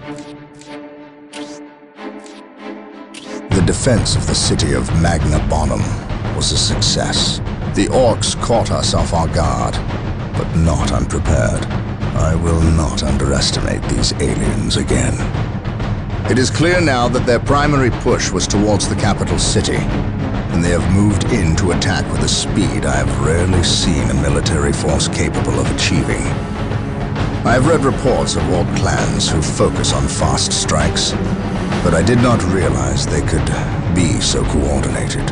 The defense of the city of Magna Bonum was a success. The orcs caught us off our guard, but not unprepared. I will not underestimate these aliens again. It is clear now that their primary push was towards the capital city, and they have moved in to attack with a speed I have rarely seen a military force capable of achieving. I have read reports of orc clans who focus on fast strikes, but I did not realize they could be so coordinated.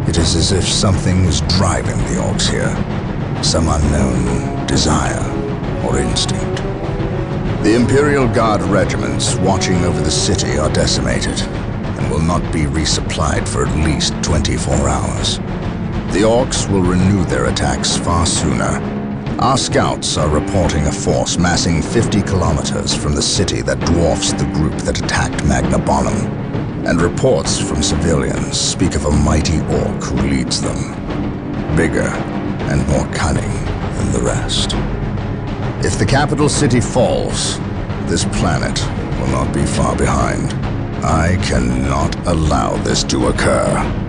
It is as if something is driving the orcs here, some unknown desire or instinct. The Imperial Guard regiments watching over the city are decimated and will not be resupplied for at least 24 hours. The orcs will renew their attacks far sooner. Our scouts are reporting a force massing 50 kilometers from the city that dwarfs the group that attacked Magna Bonum, and reports from civilians speak of a mighty orc who leads them, bigger and more cunning than the rest. If the capital city falls, this planet will not be far behind. I cannot allow this to occur.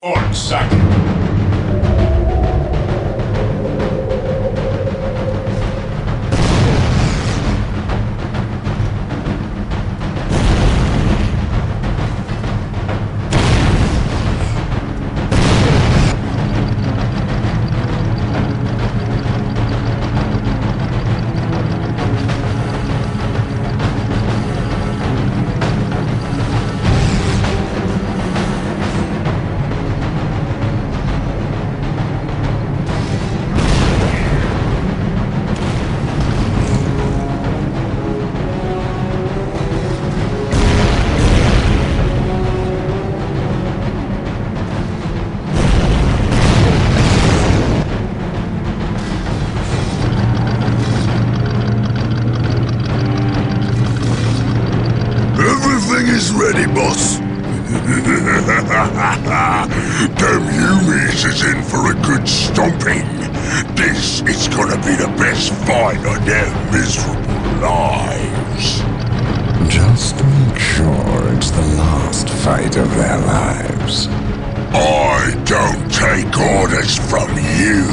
Orc sighted. Is ready, boss. Them humans is in for a good stomping. This is gonna be the best fight of their miserable lives. Just make sure it's the last fight of their lives. I don't take orders from you,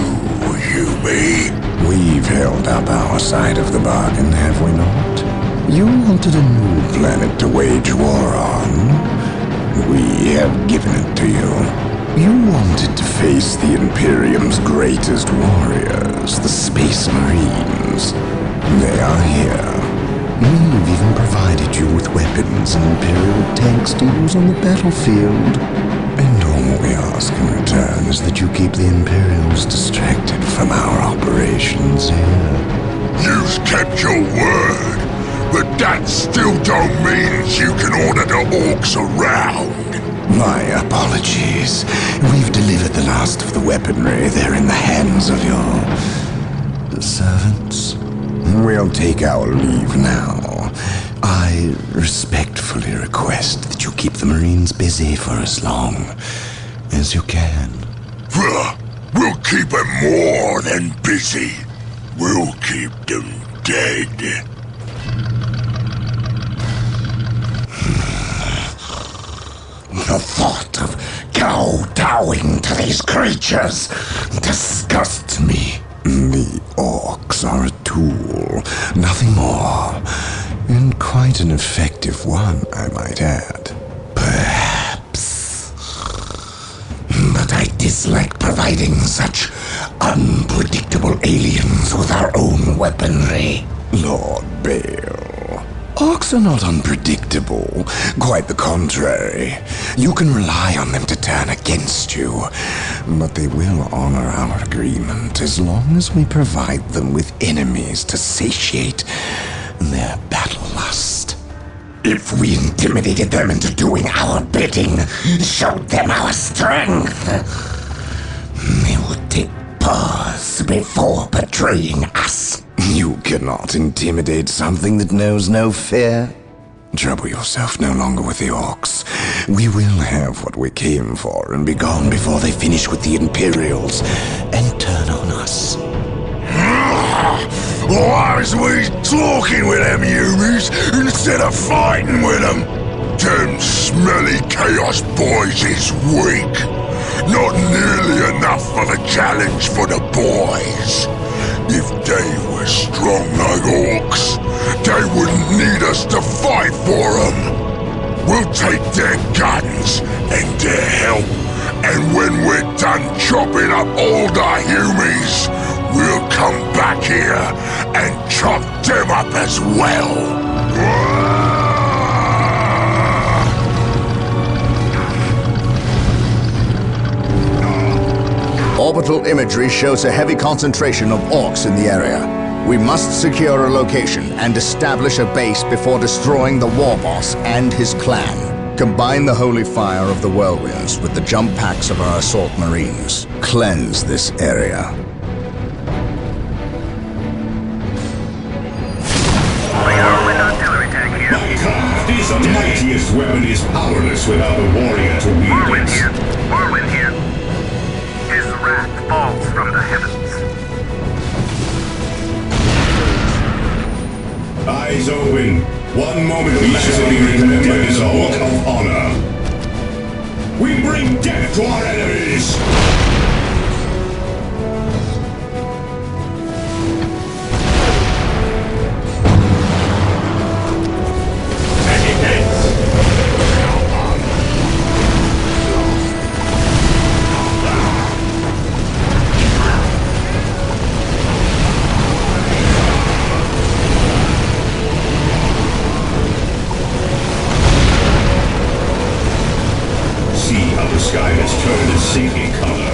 Yumi. We've held up our side of the bargain, have we not? You wanted a new planet to wage war on. We have given it to you. You wanted to face the Imperium's greatest warriors, the Space Marines. They are here. We've even provided you with weapons and Imperial tanks to use on the battlefield. And all we ask in return is that you keep the Imperials distracted from our operations here. You've kept your word. But that still don't mean you can order the orcs around. My apologies. We've delivered the last of the weaponry. They're in the hands of your servants. We'll take our leave now. I respectfully request that you keep the Marines busy for as long as you can. We'll keep them more than busy. We'll keep them dead. The thought of kowtowing to these creatures disgusts me. The orcs are a tool, nothing more. And quite an effective one, I might add. Perhaps. But I dislike providing such unpredictable aliens with our own weaponry. Lord Bale. Orcs are not unpredictable. Quite the contrary. You can rely on them to turn against you. But they will honor our agreement as long as we provide them with enemies to satiate their battle lust. If we intimidated them into doing our bidding, showed them our strength, they would take pause before betraying us. You cannot intimidate something that knows no fear. Trouble yourself no longer with the orcs. We will have what we came for and be gone before they finish with the Imperials and turn on us. Why is we talking with them humans instead of fighting with them? Them smelly chaos boys is weak. Not nearly enough of a challenge for the boys. If they were strong like orcs, they wouldn't need us to fight for them. We'll take their guns and their help, and when we're done chopping up all the humies, we'll come back here and chop them up as well. Orbital imagery shows a heavy concentration of orcs in the area. We must secure a location and establish a base before destroying the war boss and his clan. Combine the holy fire of the whirlwinds with the jump packs of our assault marines. Cleanse this area. The mightiest weapon is powerless without the warrior to wield it. Whirlwind here. His wrath falls from the heavens. Eyes open. One moment of shall be remembered as a walk of honor. We bring death to our enemies! Sinking color.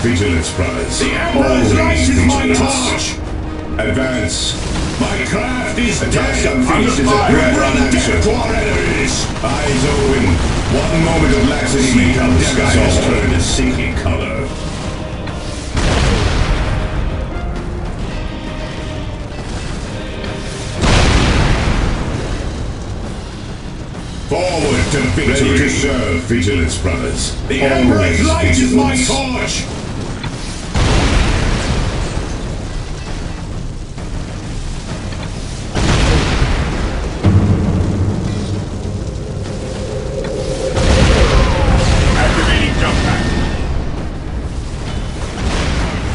Vigilance, brothers. The Emperor's light is my torch! Advance. My craft is dead! Unfinished is a great unanswer to our enemies! Eyes open. One moment of laxity may come. The sky has turned a sinking color. Forward to victory! Ready to serve, Vigilance, brothers. The Emperor's light is my torch!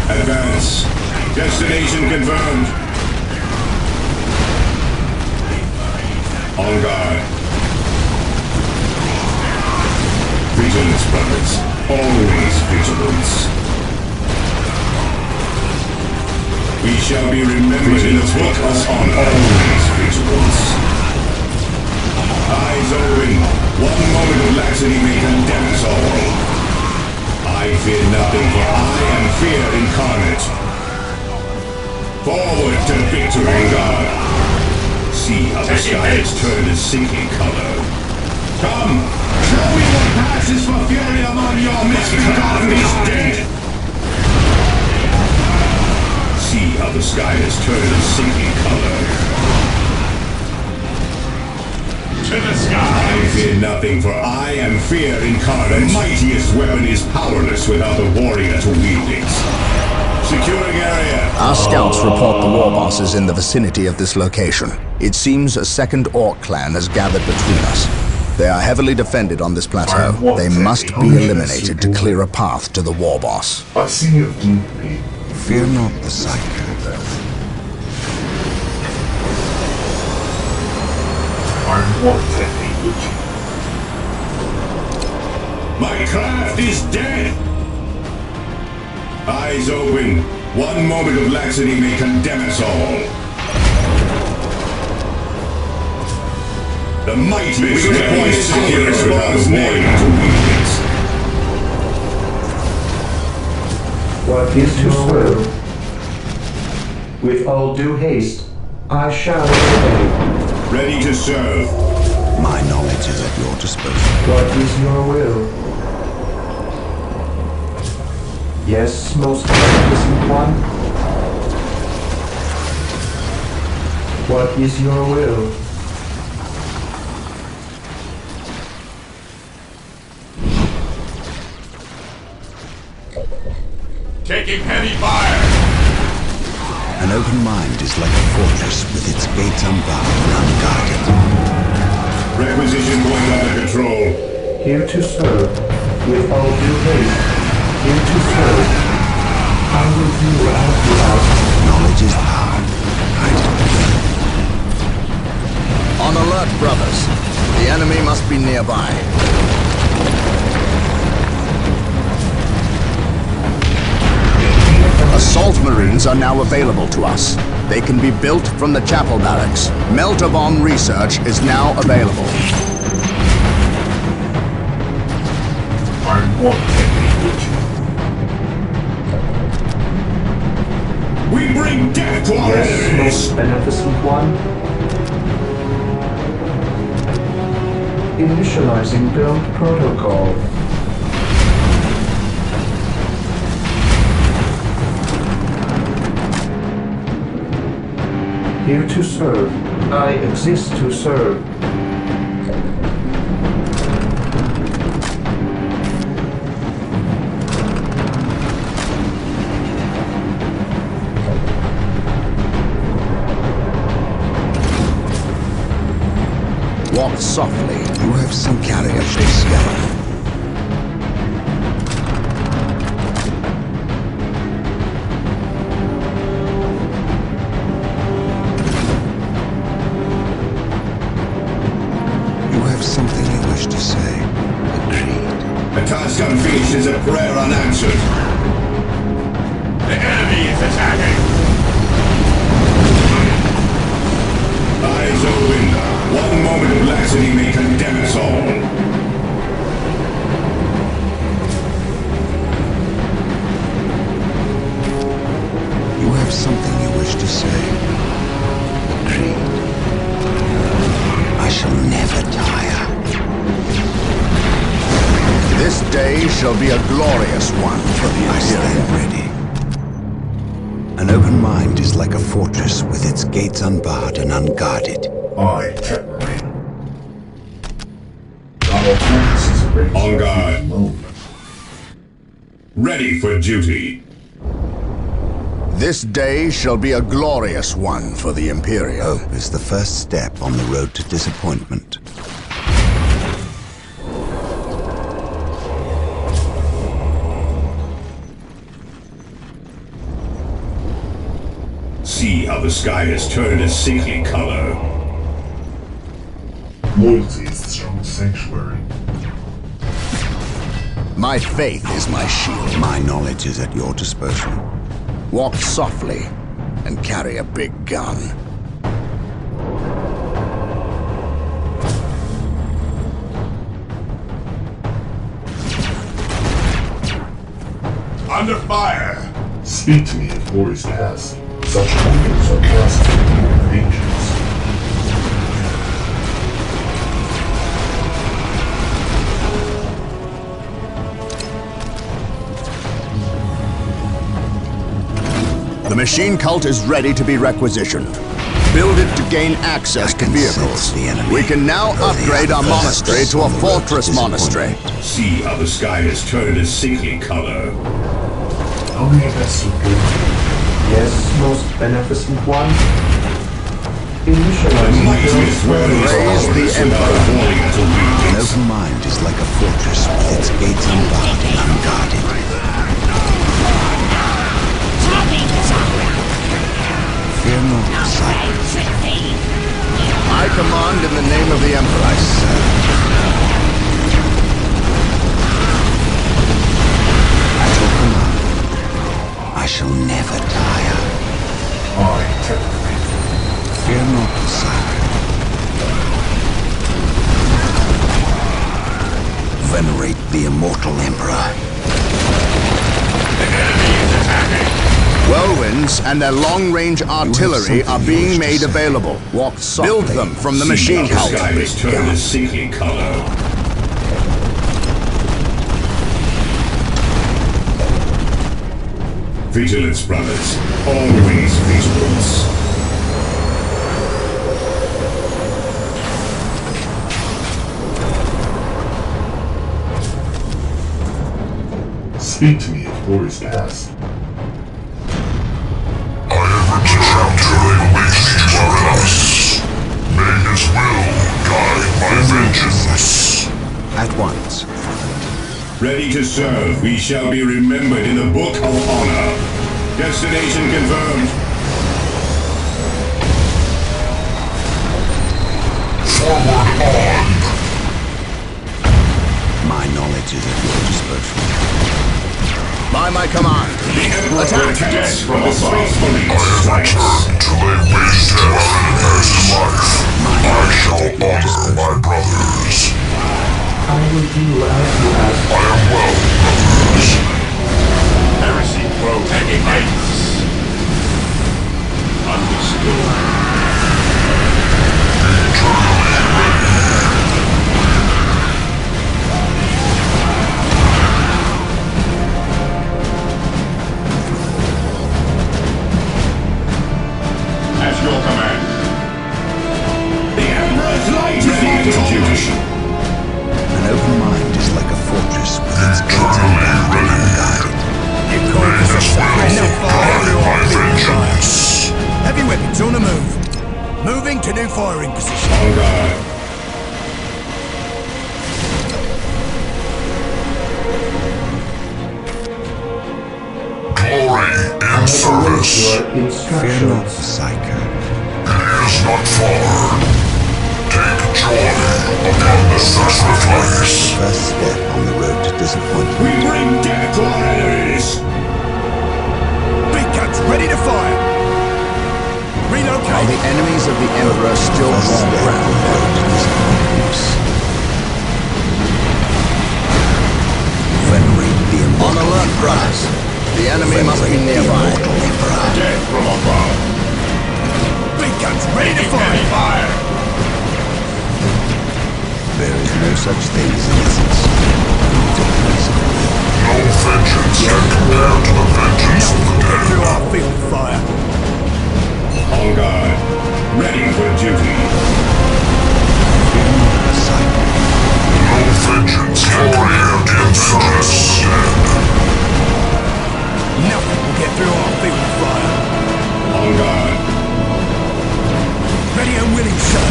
Advance. Destination confirmed. On guard. Vigilance, brothers. Always vigilance. We shall be remembered in the book of honor. Always vigilance. Eyes open. One moment of laxity may condemn us all. I fear nothing, for I am fear incarnate. Forward to victory, God. See how the sky has turned a sinking color. Come, show me what passes for fury among your misbegotten is dead. See how the sky has turned a sinking color. to the sky! I fear nothing, for I am fear incarnate. The mightiest weapon is powerless without the warrior to wield it. Securing area. Our scouts report the war boss is in the vicinity of this location. It seems a second orc clan has gathered between us. They are heavily defended on this plateau. They must be eliminated to clear a path to the war boss. I see it deeply. Fear not the psycho. I want to be with you. My craft is dead! Eyes open. One moment of laxity may condemn us all. The mighty is powerless without a warrior to wield it. What is to serve? With all due haste, I shall obey. Ready to serve. My knowledge is at your disposal. What is your will? Yes, most magnificent one. What is your will? Taking heavy fire! An open mind is like a fortress with its gates unbarred and unguarded. Requisition going under control. Here to serve. With all due haste. Here to serve. I will do as you ask. Knowledge is power. I On alert, brothers. The enemy must be nearby. Assault Marines are now available to us. They can be built from the chapel barracks. Melter bomb research is now available. I want to be with you. We bring death to our Yes, enemies! most beneficent one. Initializing build protocol. Here to serve. I exist to serve. Walk softly. You have some carry a big gun. You have something you wish to say. Agreed. The task unfinished is a prayer unanswered. The enemy is attacking! Eyes open. One moment of laxity may condemn us all. You have something you wish to say. Agreed. I shall never tire. This day shall be a glorious one for the I stand Imperium. ready. An open mind is like a fortress with its gates unbarred and unguarded. I, Captain Marine. Our force is ready On to guard. move. Ready for duty. This day shall be a glorious one for the Imperium. Hope is the first step on the road to disappointment. See how the sky has turned a sickly color. Loyalty is the strongest sanctuary. My faith is my shield. My knowledge is at your disposal. Walk softly and carry a big gun. Under fire! Speak to me of glory's past. Such wonders are cast in the of ancients. The machine cult is ready to be requisitioned. build it to gain access to vehicles. We can now upgrade our monastery to a fortress monastery. See how the sky has turned a sickly color. Only the secret. Yes, most beneficent one. Initialize Mightiest word is Praise the Emperor. An open mind is like a fortress with its gates unbarred and unguarded. Fear not, Cyrus. I command in the name of the Emperor. I serve. At your command, I shall never tire. Fear not, Cyrus. Venerate the immortal Emperor. Whirlwinds and their long-range artillery are being made available. Walk softly. Build them from the See machine how the sky cavalry. has turned a sickly color. Vigilance, brothers. Always vigilance. Speak to me if orders pass. I have returned to lay waste to our house. May his will guide my vengeance. At once. Ready to serve, we shall be remembered in the Book of Honor. Destination confirmed. Forward on. My knowledge is at your disposal. By my command. The Emperor protects from the Space I Marine have strikes. returned to lay waste to our enemy's life. I shall honor my brothers. I will do as you ask. I am well, brothers. Heresy propagates. Understood. At your command. The Emperor's light is my duty. An open mind is like a fortress with its gates unbound and unguarded. You call this a sacrifice? My vengeance. Heavy weapons on the move. Moving to new firing position. On guard. Glory in I await service. your Fear not, instructions. Psycho. It is not far. Take joy upon the sacrifice. First step on the road to disappointment. We bring death to our enemies. Big guns ready to fire. Relocate. While the enemies of the Emperor still First draw step on the road to disappointment. Venerate the On immortal alert, brothers. The enemy must be Venerate the nearby. immortal Emperor. Death from above. Big guns ready to fire. Fire. There is no such thing as innocence. Only the place of the will. No vengeance can compare to the vengeance of the Through dead. our field of fire. On guard. Ready for duty. Fear not, Psycho. No vengeance can compare to the vengeance of the dead. Nothing will get through our field of fire. On guard. Ready and willing, sir.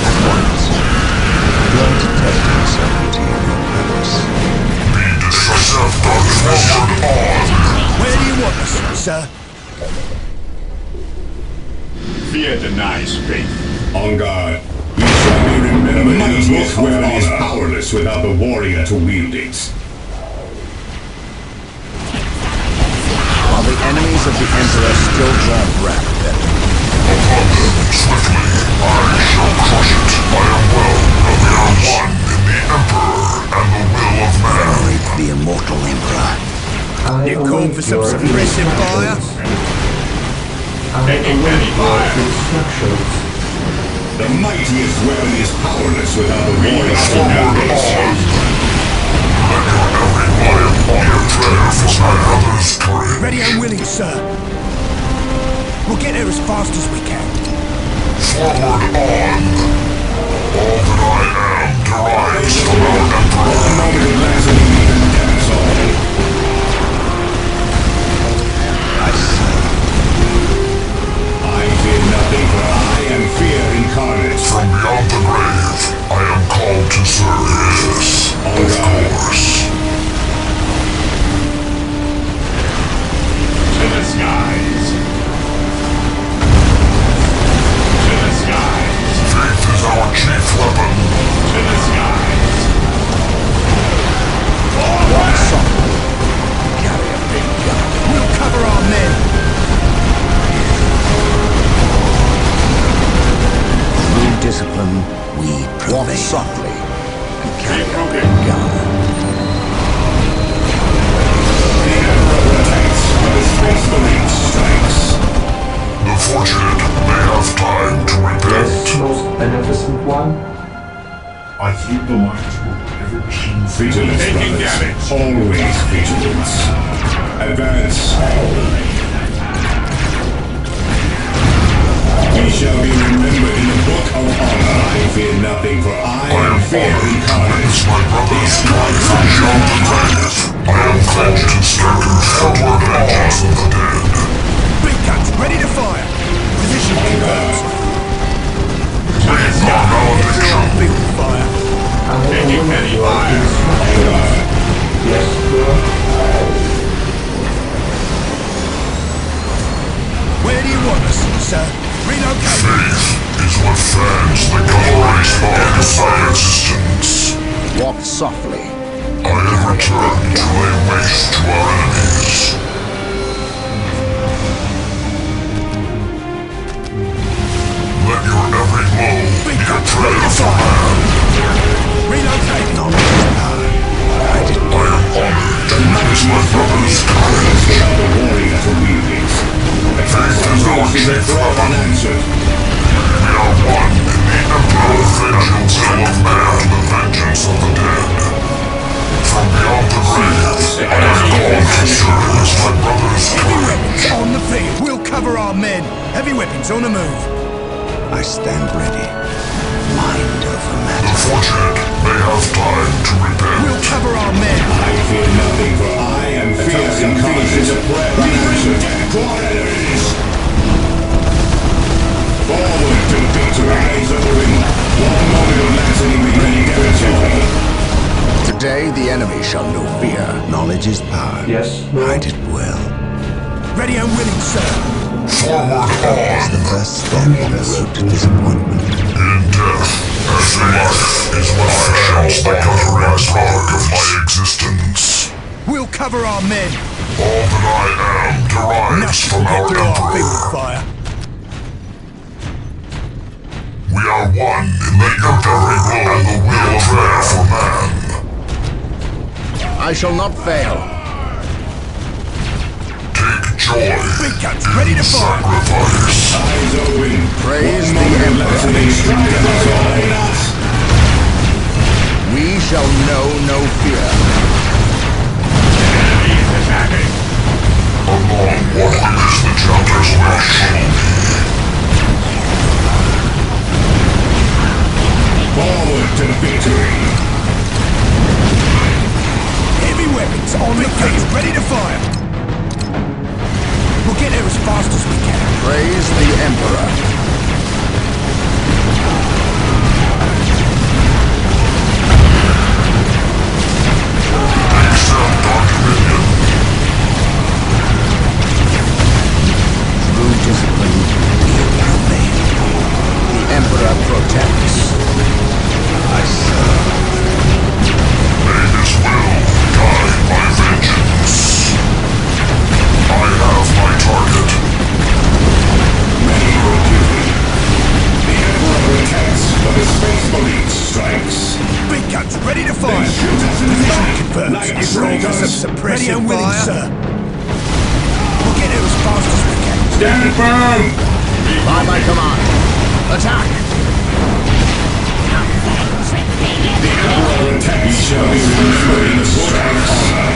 At once. Learn to test the certainty of your purpose. Be decisive, forward on. Where do you want us, sir? Fear denies faith. On guard. We shall be remembered. The mightiest weapon is powerless without the warrior to wield it. While the enemies of the Emperor still draw breath. Upon them, swiftly, I shall crush it. I am well, we are one in the Emperor and the will of man. Venerate the immortal Emperor. I You call await for some your suppressive fire? instructions. I Taking await heavy your fire. instructions. The mightiest weapon is powerless without the warrior to Forward wield it. on. Let your every lion honor prayer for my brother's courage. Ready and willing, sir. We'll get there as fast as we can. Forward on! All that I am derives from our Emperor. One moment of laxity, that's all. I see. I fear nothing, for I am fear incarnate. From beyond the grave, I am called to serve. Yes, of course. To the skies. To the skies. Faith is our chief weapon. To the skies. Walk softly. Carry a big gun. We'll cover our men. Through discipline, we prevail. Walk softly and carry a big gun. The Emperor attacks, but the Space Marine strikes. The fortunate may have time to repent. Yes, most beneficent one. I think the light will never change. Vigilance, brothers. Always vigilance. Advance. We shall be remembered in the book of honor. I fear nothing, for I am fear incarnate. It's my brother's life from beyond the grave. I am called to stand for the vengeance of the dead. Big guns ready to fire. Position confirmed. Wait for malediction. Big fire. I will await your instructions. Yes, sir. Where do you want us, sir? Relocate. Faith is what fans the glory spark of my existence. Walk softly. I have returned to lay waste to our enemies. Let your every blow be a prayer for man. Relocate. I am honored to witness my brother's courage. The warrior to wieldings. Faith is our chief weapon. Unanswered. We are one in the Emperor vengeance of man, the vengeance of the dead. From beyond the grave, I am called to serve as my brother's Heavy friend. weapons on the field. We'll cover our men. Heavy weapons on the move. I stand ready. Mind over The matter. fortunate may have time to repent. We'll cover our men. I fear nothing, for I am fear incarnate. Unanswered. To our enemies. Forward to victory. Eyes open. One moment of laxity remaining territory. Today the enemy shall know fear. Knowledge is power. Yes, Hide it well. Ready and willing, sir. Forward It's on! the first step on the road to disappointment. In death, as in life, is what fashions the guttering spark of my existence. We'll cover our men. All that I am derives Nothing from will our get through our field Emperor. fire. We are one in the Emperor and the will of prayer for man. I shall not fail. Take joy Big guns ready to fire. sacrifice. Eyes open. Praise One the moment of Emperor. laxity strikes us all. We shall know no fear. Along what is the chapter's wish? Forward to victory. Heavy weapons on the field. Ready to fire. We'll get there as fast as we can. Praise the Emperor. Accept our dominion. Through discipline, we prevail. The Emperor protects. I serve. May his will guide my vengeance. I have my target. Ready for duty. The Emperor attacks, but the Space Marine strikes. Big guns ready to fire. They shoot us in the Position back confirmed. like Give roll for some traitors. suppressive ready and willing, sir. We'll get there as fast as we can. Stand firm! By my command. Attack! The Emperor attacks. We shall be remembered in the book of honor.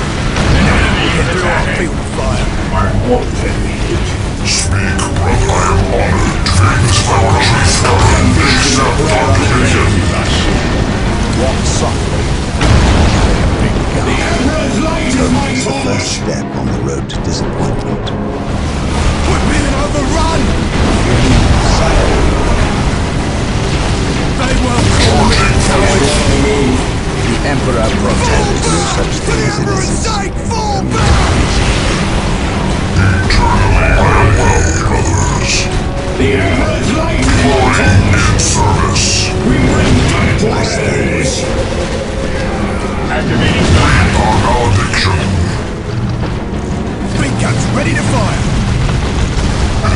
Get through our field fire. Are more than needed. Speak, brother. disappointment. We're being overrun! They won't call me coward! The Emperor protects no such thing as For Emperor's innocence. sake, fall back! The Emperor's light In service. We bring Tartarus. Activating Our malediction. Big guns ready to fire!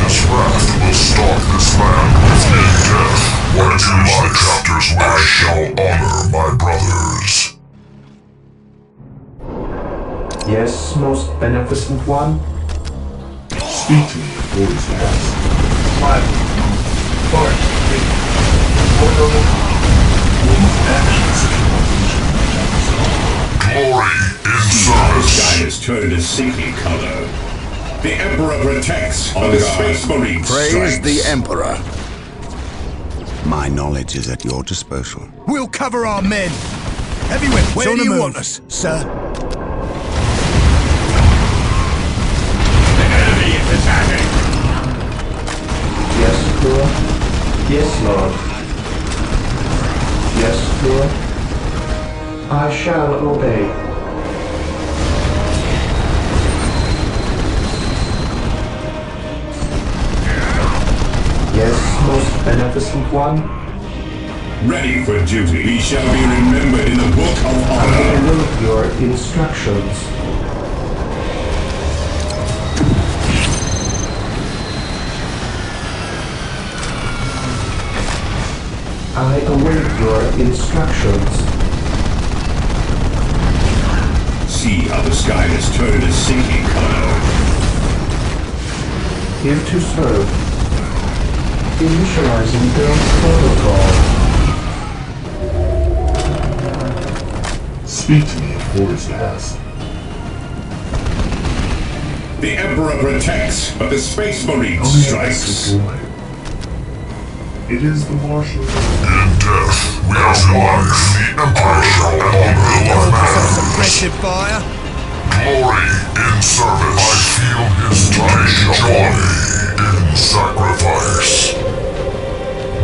His wrath will stalk this land with death. Whereto my captors wish, I shall honor my brothers. Yes, most beneficent one? Speak to me of what is past. 5, 4, 3, Glory in The service. sky has turned a sinking color. The Emperor protects on the Space Marine Praise strikes. the Emperor. My knowledge is at your disposal. We'll cover our men! Heavyweight, where do you want us, sir? The enemy is attacking. Yes, Lord. Yes, Lord. Yes, Lord. I shall obey. Yes, most beneficent one. Ready for duty. He shall be remembered in the Book of I Honor. await your instructions. I await your instructions. See how the sky has turned a sinking color. Here to serve. Initializing build protocol. Speak to me of what is past. The Emperor protects, but the Space Marine Only strikes. It is the marshal. In death, we have life. The Emperor shall honor life. Suppressive fire! Glory in service. I feel his touch. Joy in sacrifice.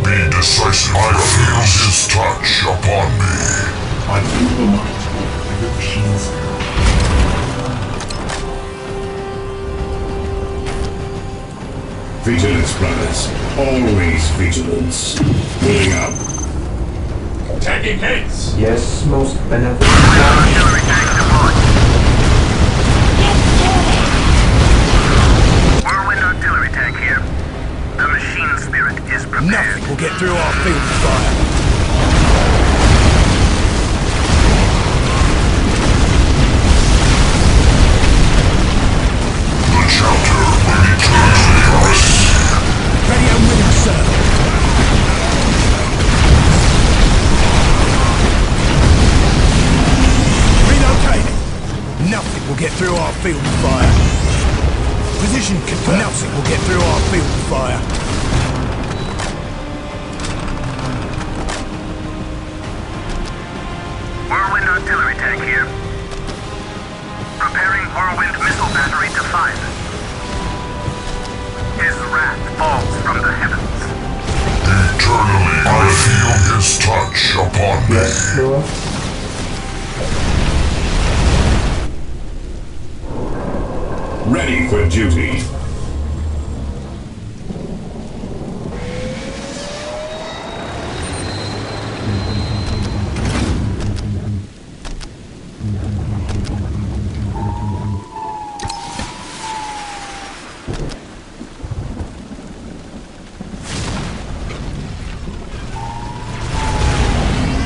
Be decisive. I feel his touch upon me. I feel the light of the machine's Vigilance, brothers. Always vigilance. Moving up. Taking hits. Yes, most beneficent one. Artillery tank deployed. Whirlwind artillery tank here. The machine spirit is prepared. Nothing will get through our field of fire. The chapter will be turned to yours. Ready and willing, sir. Relocating. Nothing will get through our field of fire. Position confirmed. Nothing will get through our field of fire. Whirlwind artillery tank here. Preparing Whirlwind missile battery to fire. His wrath falls from the heavens. Eternally, I feel his touch upon me. Yes, Lord. Ready for duty.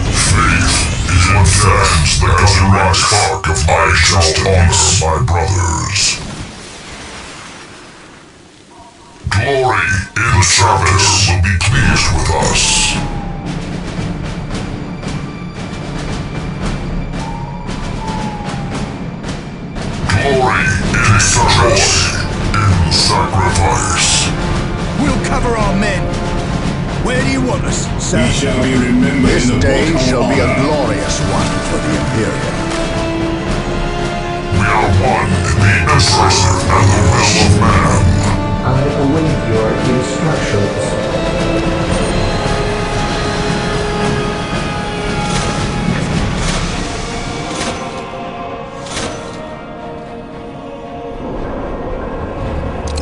What fans the resurrect spark of my honor my brothers. Glory in service will be pleased with us. Glory in service, in sacrifice. We'll cover our men. Where do you want us, sir? He shall be remembered This in the day Book of shall be a Honor. glorious one for the Imperium. We are one in the ancestor and the will of man. I await your instructions.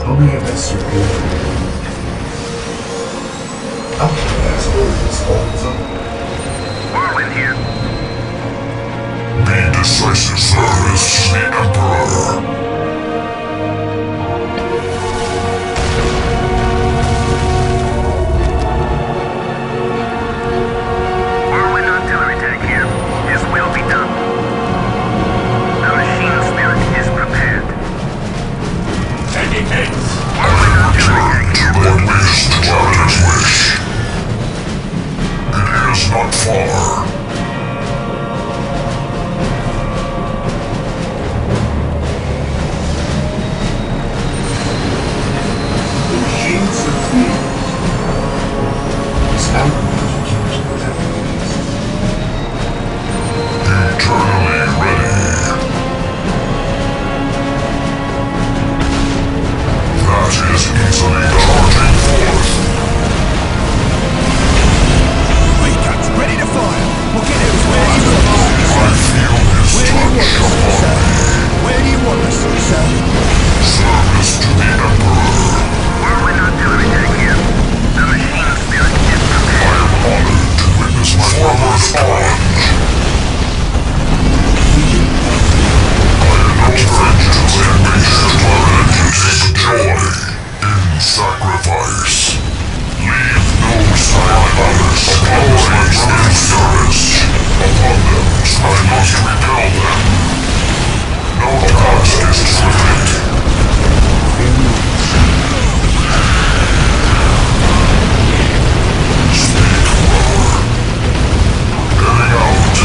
Only a lesser good. That's always Marlin here. Be decisive service to the Emperor. Marlin artillery tank here. His will be done. The machine spirit is prepared. Taking hits. Marlin artillery tank here. My wish to Tartarus' wish. It is not far. the machines of field. This outrage is without east. Eternally ready. That is easily charging forth. Recuts, ready to fire. We'll get it where you want us. I feel his touch upon me. Where do you want us, sir? Service to the Emperor. Marlin artillery tank here. The machine spirit is I prepared. am honored to witness my brother's plunge. I acknowledge to lay wish to our enemies joy in sacrifice. Leave no survivors opposed my brother's service. Upon them I must repel them. No task is too great. Speak, brother. Getting out.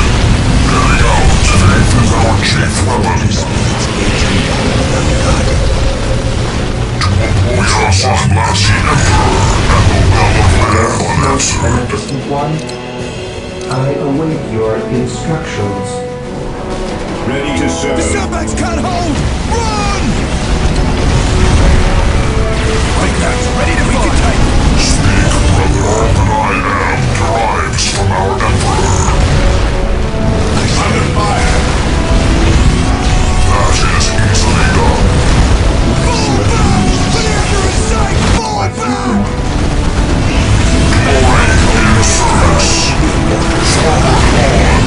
Getting out. Faith is our chief weapon. We are one last Emperor and the will of man unanswered. Beneficent One, I await your instructions. Ready to The serve. sandbags can't hold! Run! Recuts, ready to fire. Speak, brother. All that I am derives from our Emperor. Under fire. That is easily done. Fall back! For the Emperor's sake, fall back! Glory in service. Forward on.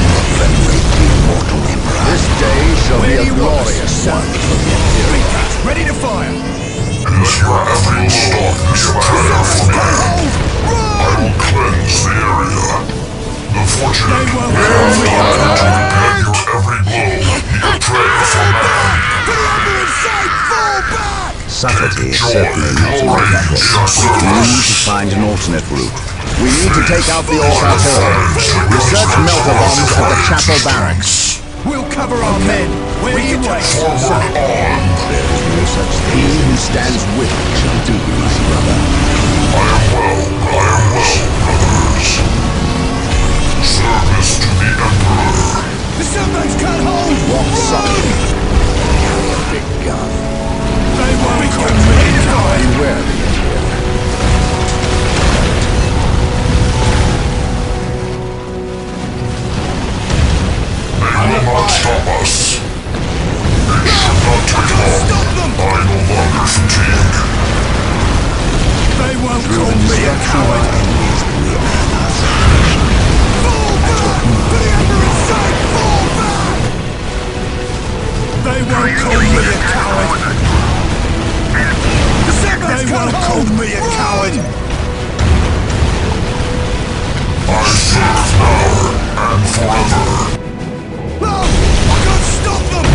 This day shall Where be do a you want us, glorious sir? one for the Imperium. Recuts, ready to fire. Is your every stop is a prayer for me. I will cleanse the area. The fortunate will have the honor to repent your every blow. Your prayer for man. For the Emperor's sake, fall back! Subtlety is Joy, certainly not glory enough. in your We need to service. find an alternate route. We need to take out the Orc artillery. Research melter bombs at the chapel barracks. We'll cover our men. Where do you take us, Forward sir? on. There is no such thing. He who stands with me shall do, my brother. I am well, brothers. Service to the Emperor. The sandbags can't hold! Walk softly. Carry a big gun. They won't come ready to fire. Beware the Imperium. They will not stop us. It should not take long. Stop them! I no longer fatigue. They won't Through call the me a destruction of coward! our enemies, we earn our Fall back! For the Emperor's sake, fall back! They won't call me a coward! The sandbags can't call me a coward! I serve now and forever. No! I can't stop them!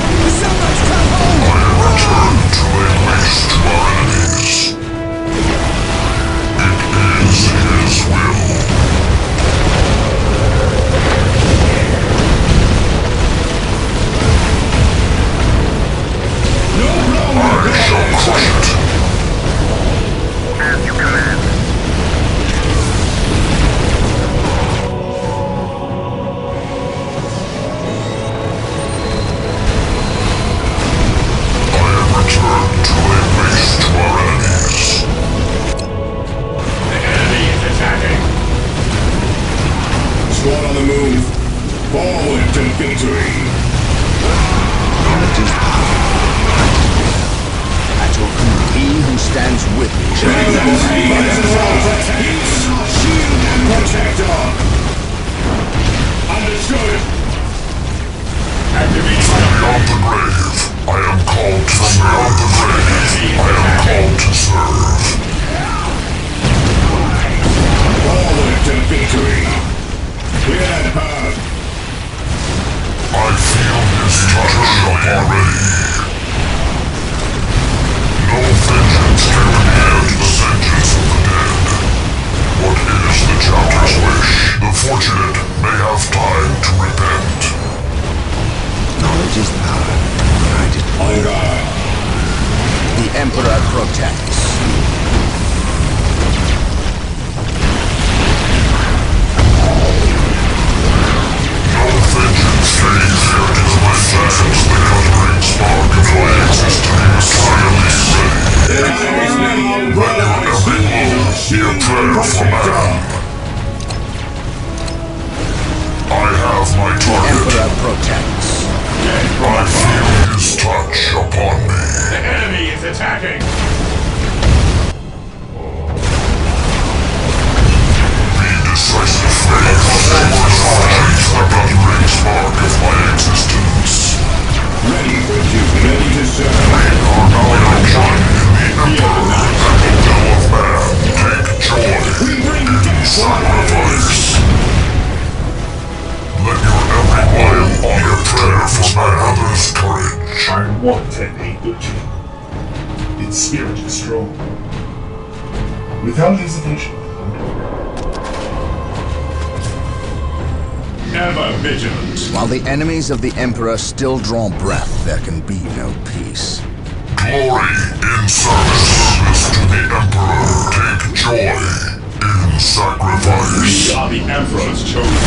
The sandbags can't hold! I am returned to lay waste to our enemies. It is his will. I shall crush it. As you command. to lay waste to our enemies. The enemy is attacking! Squad on the move! Forward to victory! Knowledge is power. At your command, he who stands with me shall be Shield and protector! Understood! Activate Beyond the grave, I am called to serve. Beyond the grave, I am called to serve. Forward to victory! Clear and hard! I feel his touch already. No vengeance can compare to the vengeance of the dead. What is the chapter's wish? The fortunate may have time to repent. knowledge is power. United. On guard! The Emperor protects. No vengeance can compare to the vengeance of the guttering spark of my existence. Let your every blow be a prayer for man. I have my The target. Emperor protects. I feel his touch upon me. The enemy is attacking! Be decisive faith. Change the guttering spark of my existence. Ready for duty! Ready to serve! We are now in action in the Emperor and the will of man. Take joy in sacrifice. Let your every lion be a prayer for my brother's courage. I want an Aiden. Its spirit is strong. Without hesitation, Ever vigilant! While the enemies of the Emperor still draw breath, there can be no peace. Glory in service to the Emperor. Take joy in sacrifice. We are the Emperor's chosen.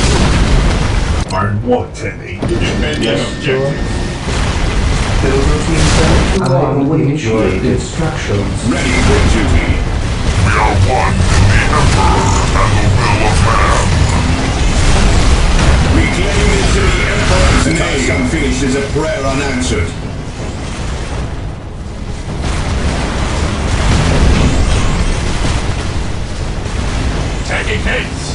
I want an Aiden. Defend the objective. I will await your instructions. Ready for duty. We are one in the Emperor and the will of man. Reclaim into the Emperor's name. Unfinished is a prayer unanswered. Taking hits.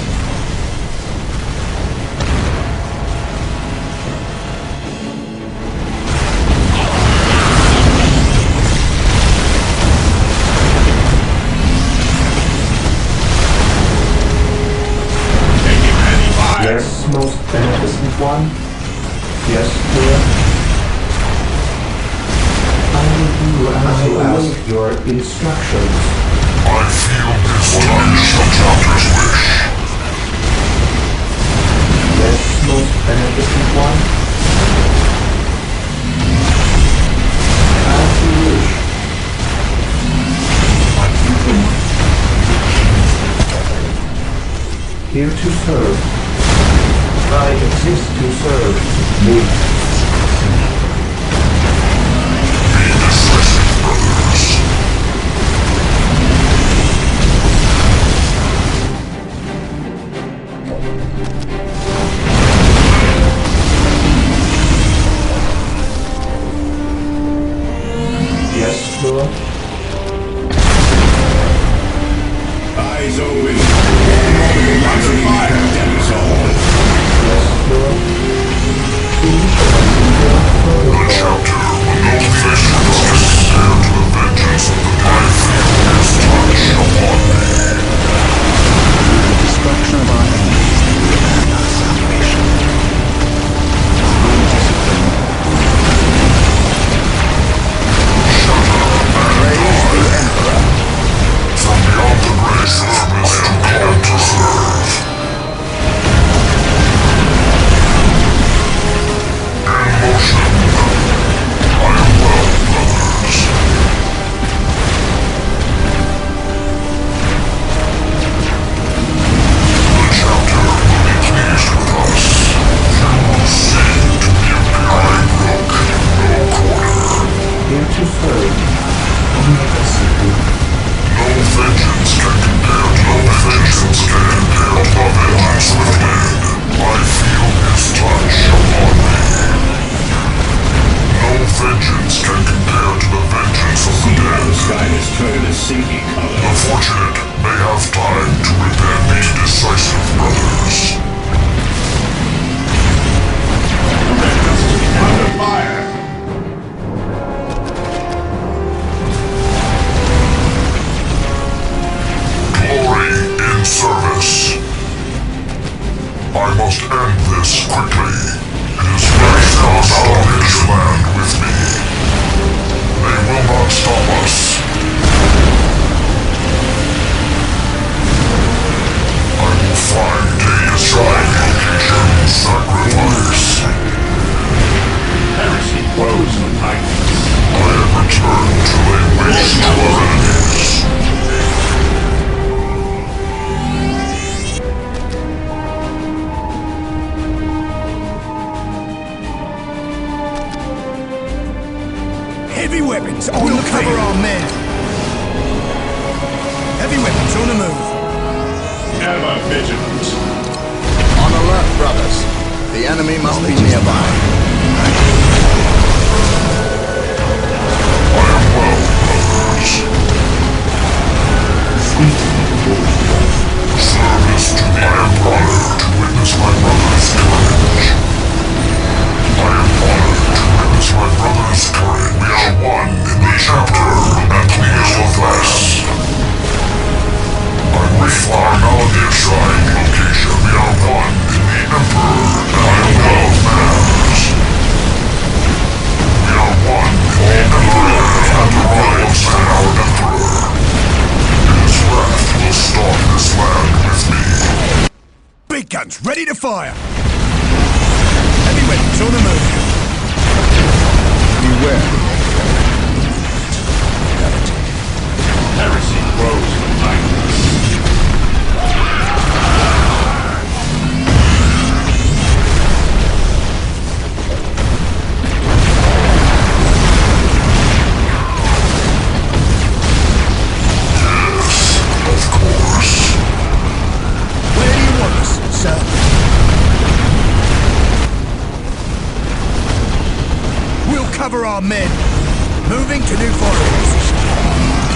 Taking heavy fire. Yes, most beneficent one. Yes, dear. I will do as you ask your instructions. I feel his touch, the chapter's wish. Yes, most beneficent one. As you wish. Here to serve. I exist to serve. Me. Be decisive, brothers. Yes, Lord. Eyes open. Watching my condemns all. Yes, Lord. The chapter will no vengeance can compare to the vengeance of the dead. I feel his touch upon me. The destruction of our enemies and our salvation. Through discipline. Praise the Emperor. From beyond the grave, service to call to serve. In motion. I am well, brothers. The chapter will be pleased with us. You will see to the Imperial brook no quarter. Here to serve. turn a sinking color. The fortunate may have time to repent these decisive brothers. Under fire! Glory in service. I must end this quickly. His flesh comes out of his land with me. They will not stop us. I will find a destroying sacrifice. Heresy grows from tightness. I have returned to lay waste to our enemies. Heavy weapons on the cover our men. Heavy weapons on the move. Ever vigilant. On alert, brothers. The enemy must be nearby. I am well, brothers. Service to me. I am honored to witness my brother's courage. I am honored to witness my brother's courage. We are one in the chapter and please with us. I read our Melody Shrine location. We are one in the Emperor and I am well manners. We are one in the Emperor and the royals and our Emperor. His wrath will stalk this land with me. Big guns ready to fire. Heavy weapons on the move. Beware. Heresy grows from tightness. Of course. Where do you want us, sir? We'll cover our men. Moving to new forest position.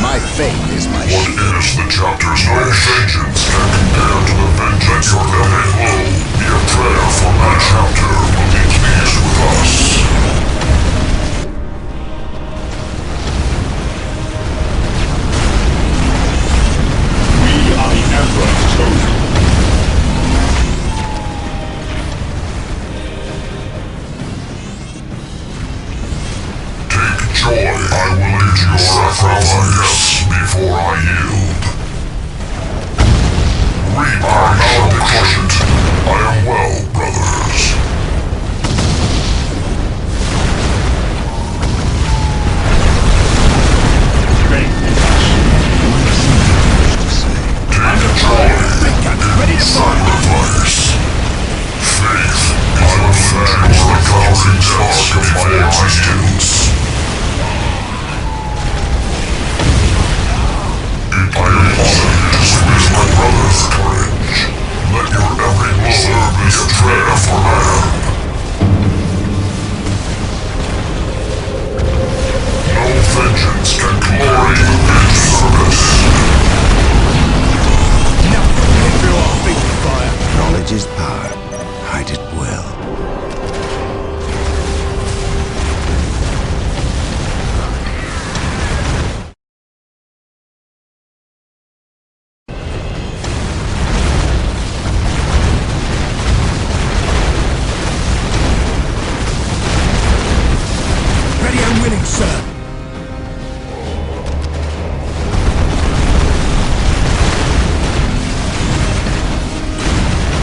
My faith is my What shield. is the chapter's no vengeance can compare to the vengeance of the head low? Be a prayer for my chapter will be pleased with us. We are the Emperor's chosen. Take joy, I will lead your sacrifice before I yield. Reap our malediction. I am well, brothers. Great. Take joy in sacrifice. Faith is the flag or the cowering spark of my existence. I am honored to witness my brother's courage. Let your every blow be a prayer for man. No vengeance can glory in service. Now, get through our feet with fire. Knowledge is power. Hide it well. Ready and willing, sir.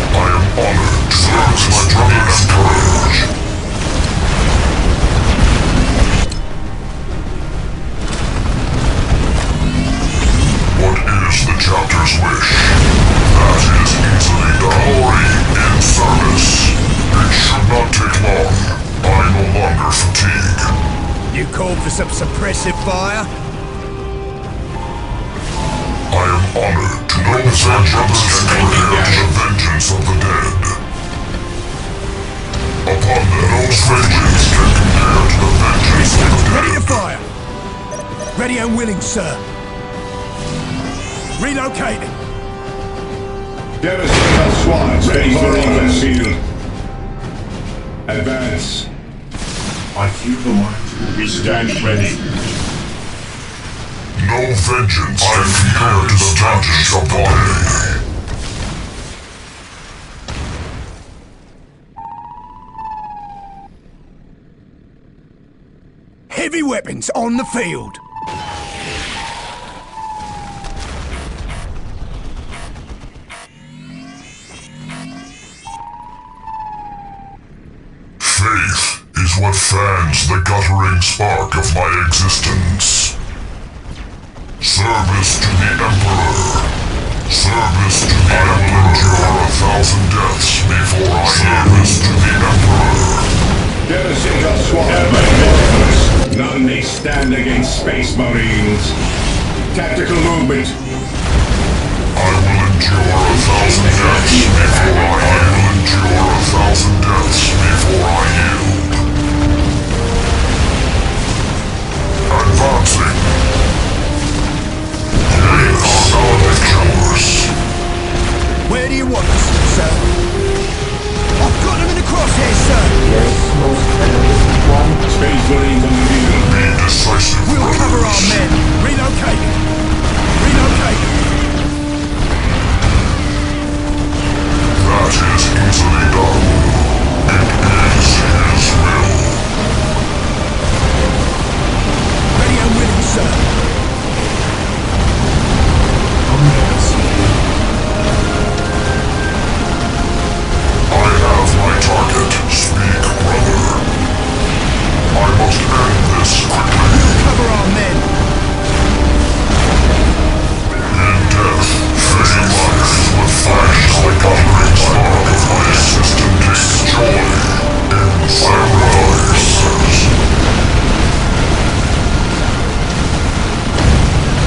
I am honored to service my brother's courage. What is the chapter's wish? That is easily done. Glory in service. It should not take long. I no longer fatigue. You called for some suppressive fire? I am honored to know that my brothers can compare to the vengeance of the dead. Upon them, no vengeance can compare to the vengeance of the Ready to dead. fire. Ready and willing, sir. Relocating. Devastator squads ready for orders. Field. Advance. I feel the light. We stand ready. No vengeance can compare to the vengeance of the day. Heavy weapons on the field. Faith is what fans the guttering spark of my existence. Service to the Emperor. Service to the Emperor. I will endure 1,000 deaths before I service to the Emperor. Devastator squad. None may stand against Space Marines. Tactical movement. I will endure 1,000 deaths before I will endure 1,000 deaths before I yield. Advancing. Yes, yours. Where do you want us, sir? I've got them in the crosshairs, sir. Yes, most enemies. One. Space Marines on the field. Be decisive, We'll brothers. cover our men. Relocate. Relocate. That is easily done. It is his will. Ready and willing, sir. I have my target. Speak, brother. I must end this quickly. Cover our men. In death, fading life is what flashes like guttering spark of my assistant takes joy in sacrifice.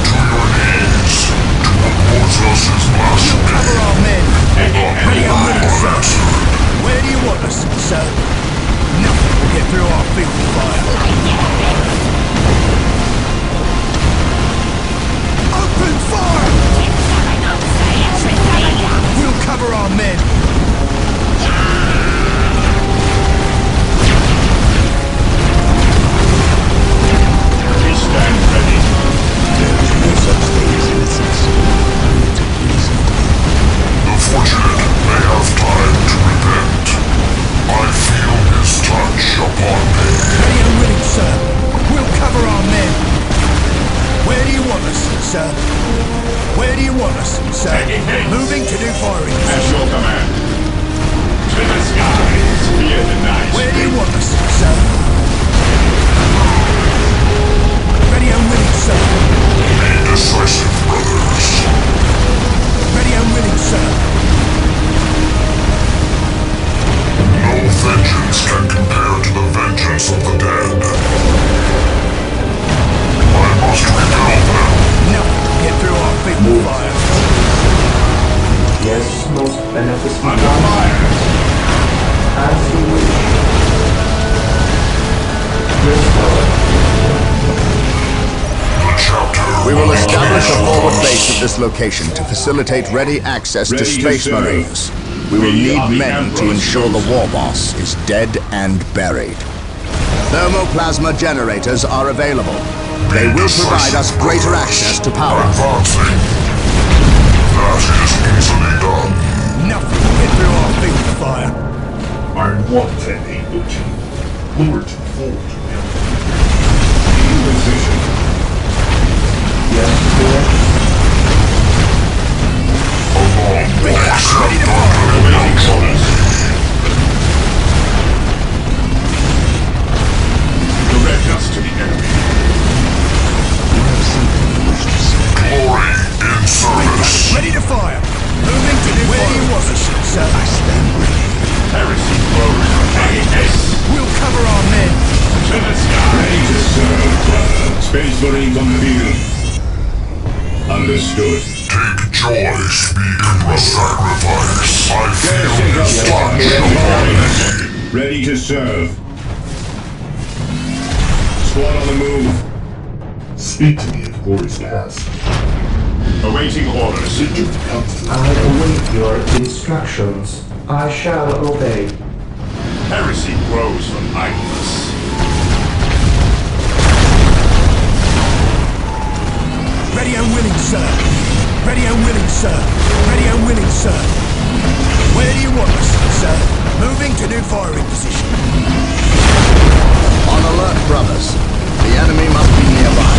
To your knees, to oppose us is blasphemy. Cover our men. Ready and willing, sir. Unanswered. Where do you want us, sir? Nothing will get through our field of fire. Open fire! We'll cover our men. We stand ready. There is no such thing as innocence. To reason. The fortunate may have time to repent. I feel his touch upon me. Ready and willing, sir. We'll cover our men. Where do you want us, sir? Where do you want us, sir? Moving to do firing. At your command. To the skies. Fear the night. Where do you want us, sir? Ready and willing, sir. Be decisive, brothers. Ready and willing, sir. No vengeance can compare to the vengeance of the dead. I must repel them. Nothing will get through our field of fire. Yes, most beneficent Under one. fire. As you wish. Yes, Lord. The chapter. We will establish a forward base at this location to facilitate ready access to Ready to Space serve. Marines. We will We are need the men to Emperor's ensure the war boss is dead and buried. Thermoplasma generators are available. They will provide us greater access to power. Advancing. That is easily done. Nothing will get through our field of fire. I'm 110-802. Fullerton Fort. In position. Yes, sir. Along will accept Awaiting orders. Direct us to the enemy. glory in service. Ready to fire. Moving to do where do you want us, sir? I stand ready. Heresy glory. We'll cover our men. To the sky. Ready to serve, brother. Space Marines on the field. Understood. Take joy, speak in the sacrifice. I feel his touch upon me. Ready to serve. Squad on the move. Speak to me of glory's past. Awaiting orders. I await your instructions. I shall obey. Heresy grows from idleness. Ready and willing, sir. Ready and willing, sir. Ready and willing, sir. Where do you want us, sir? Moving to new firing position. On alert, brothers. The enemy must be nearby.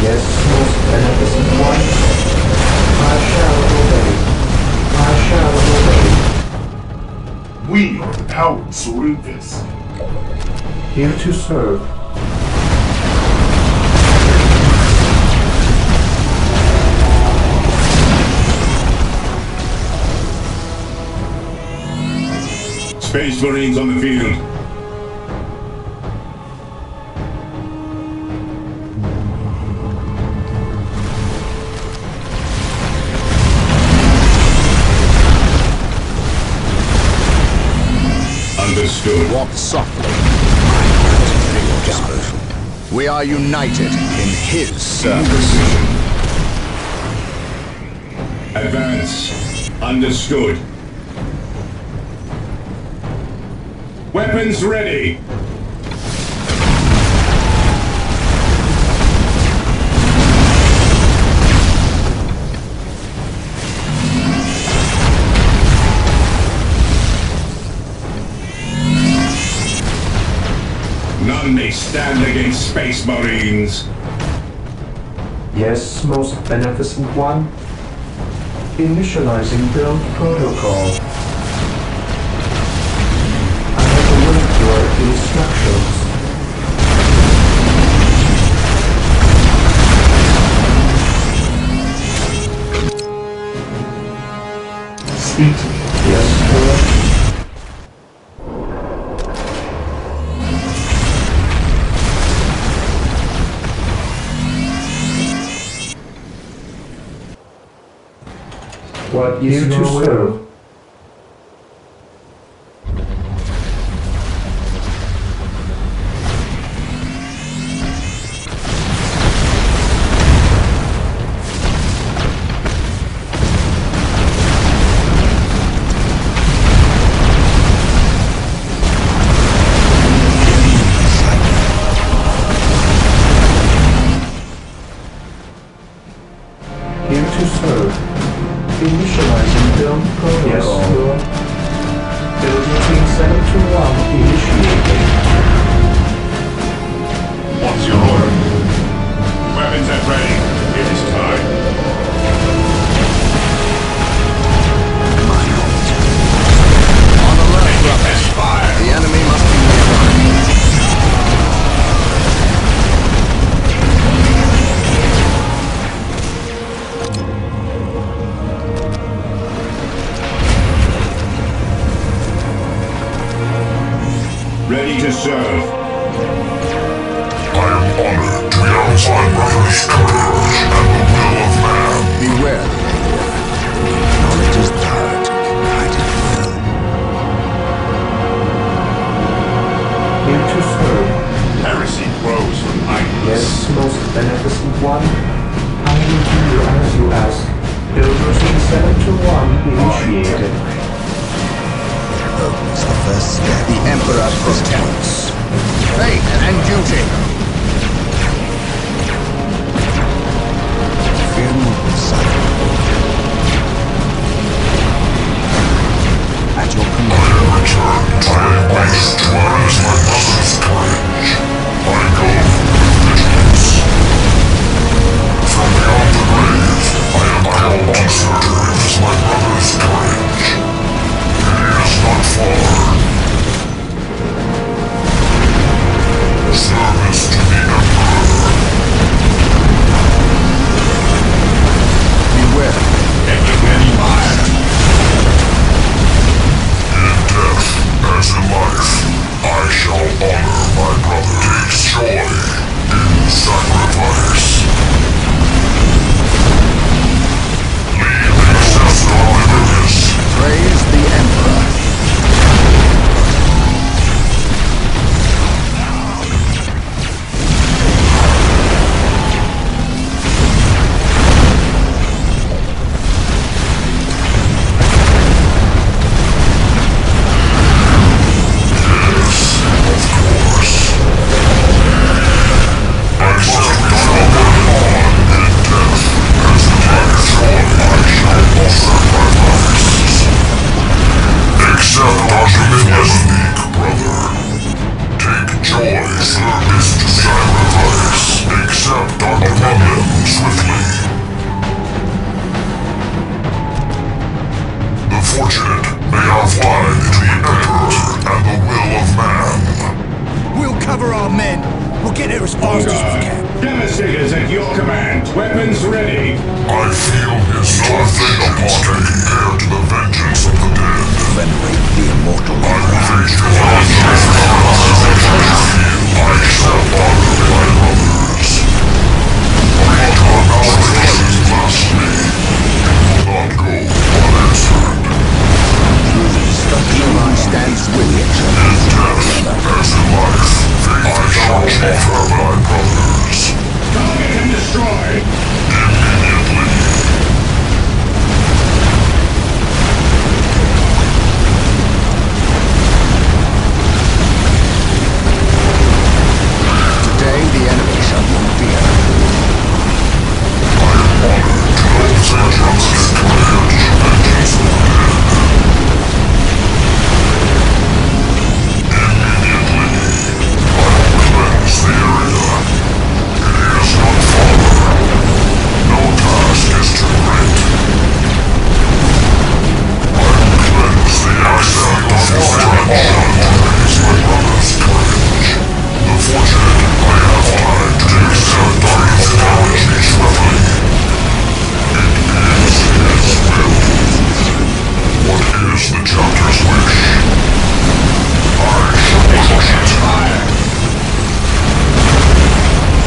Yes, most beneficent one. I shall obey. I shall obey. We are the cowards who will this. Here to serve. Space Marines on the field. Understood. Walk softly. We are united in his service. Advance. Understood. Weapons ready. None may stand against Space Marines. Yes, most beneficent one. Initializing build protocol. I await your instructions. Speak to me. Yes, sir. What is here to serve? Here to serve. Initializing build protocol. Yes, sir. Build routine 721 initiated. What's your order? Weapons at ready. It is time. On alert, brothers. Fire. The enemy must be nearby. Ready to serve. I am honored to be outside brother's courage and the will of man. Beware the alien. Knowledge is power to guide it will. Here to serve. Heresy grows from idleness. Yes, most beneficent one. I will do as you ask. Build routine 721 initiated. It's the first step. The Emperor protects. Faith and duty. Fear not, son. At your command. I return to my waste where is my mother's courage. I go with vigilance. From beyond the grave, I am called to serve as my brother's courage. It is not far. Service to the Emperor. Beware. Ready fire. In death, as in life. fast as we can. Devastators at your command. Weapons ready. I feel his nothing upon compared to the vengeance of the dead. Venerate the immortal. I face your I shall honor my brothers. Amalgamations blasphemy. It will not go unanswered. Through the destruction I stands with you. In death, as in life, I shall offer my brothers. Target and destroy. Immediately. Today the enemy shall not fear. I am honored to know vengeance is compared to vengeance of the dead. Immediately, I will cleanse the area. It is not far. No task is too great. I will cleanse the area. Raise my brother's courage. The fortunate I have time to accept Dark's damage each rebelling. It is his will. What is the chapter's wish? I shall crush it.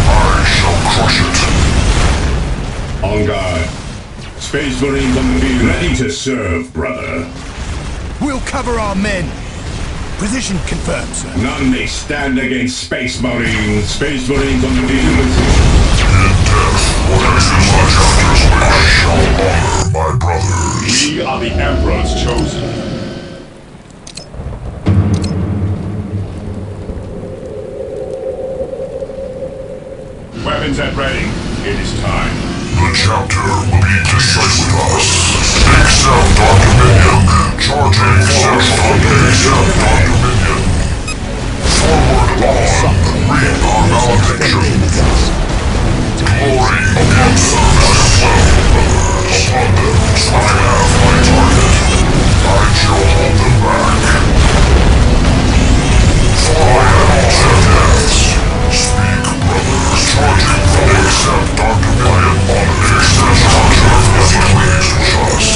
I shall crush it. On guard. Space Marines on the field. Ready to serve, brother. We'll cover our men. Position confirmed, sir. None may stand against Space Marines. Space Marines on the field. In death, what is my chapter's wish? I shall honor my brothers. We are the Emperor's chosen. Weapons at ready. It is time. The chapter will be decisive with us. Accept our dominion. Charging force on accept our dominion. Forward on. Reap our maledictions. Glory against them as well, brothers. Abundance, I have my target. I shall hold them back. Fire to death. Speak, brothers. Charging from accept our dominion. On accept our service, please with us.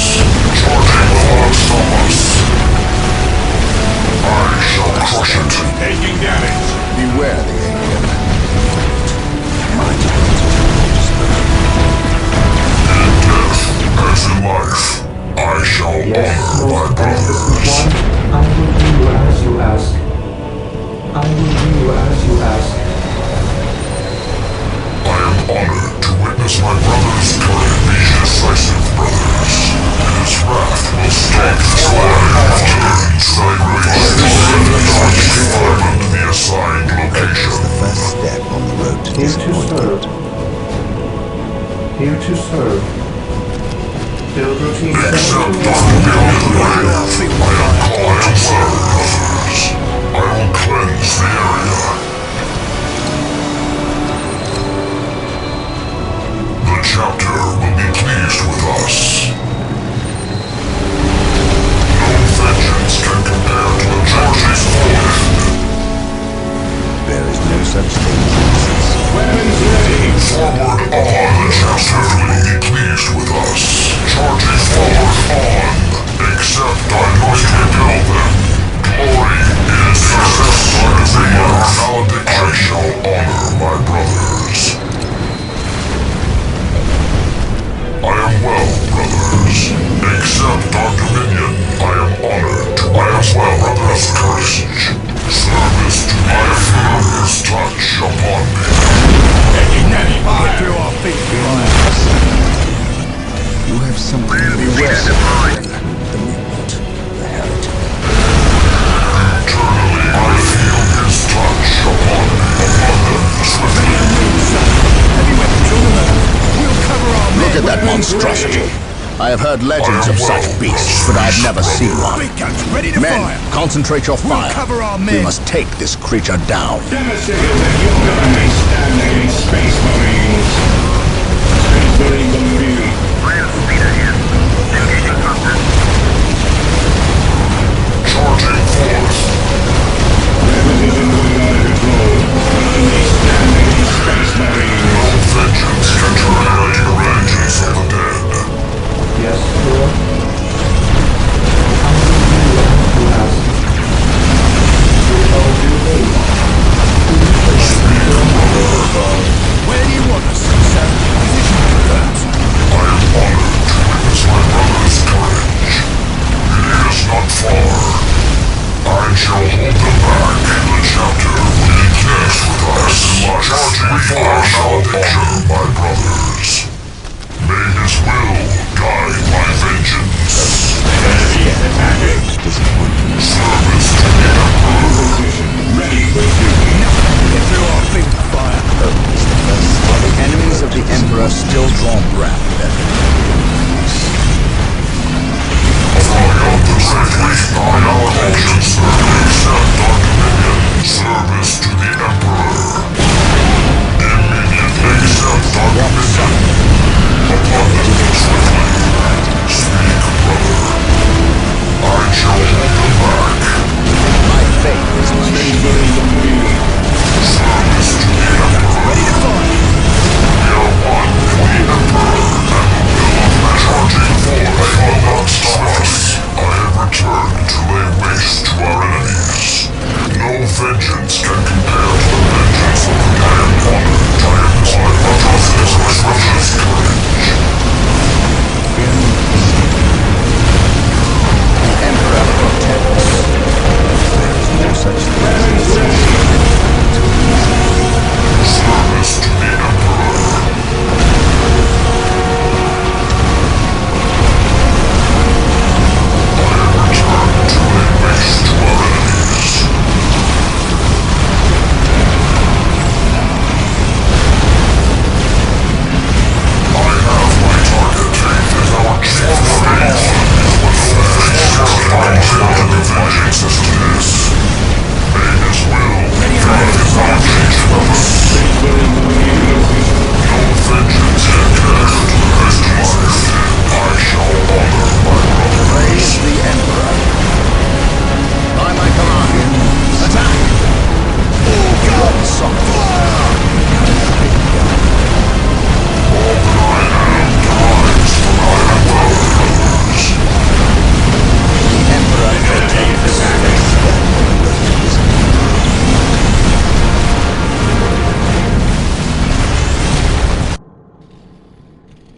Charging far from us. I shall crush it. Taking damage. Beware the alien. My In death, as in life, I shall Yes, honor my most brothers. beneficent one, I will do as you ask. I will do as you ask. I am honored to witness my brother's courage be decisive, brothers. His wrath will stop the slaughter of turns. I raise the assigned location. the first step on the road to Here to disappointment. serve. Here to serve. Build routine Accept 721. our dominion. I am called to serve, brothers. I will cleanse the area. The chapter will be pleased with us. No vengeance can compare to the charges forward. There is no such thing as innocence. Weapons ready. Forward on. The chapter will be pleased with us. Charging forward on. Except I must repel them. Glory is accept our dominion. I shall honor my brothers. I am well, brothers. Accept our dominion. I am honored to well, brothers' courage. Service to my feel his touch upon me. Taking heavy Get fire. through our feet. You have something to beware of. The mutant, the heretic. Internally, I feel his touch upon me. Abundance within. Heavy weapons on the move. We'll cover our men. Look at that monstrosity. I have heard legends of such beasts, but I've never seen one. Big guns ready to Men, fire. concentrate your We'll fire. cover our We men. must take this creature down. Devastators at your command may stand against Space Marines. Space Marines on the field. Land speed ahead. Engaging thrusters. Charging forth. Weapons going out of control. None may stand against vengeance can compare to the vengeance of the Iron Honored. My justice expresses courage. The Emperor protects. There is no such thing as Service to the Emperor. I return to lay waste to our enemies. I have my target. As our chief faith to the vengeance as it is. May his will guide our change purpose. No vengeance can care to the vengeance. I shall honor my brothers. Praise the Emperor. By my command, attack! All guns on fire! All that I am derives from my brothers. The Emperor protects.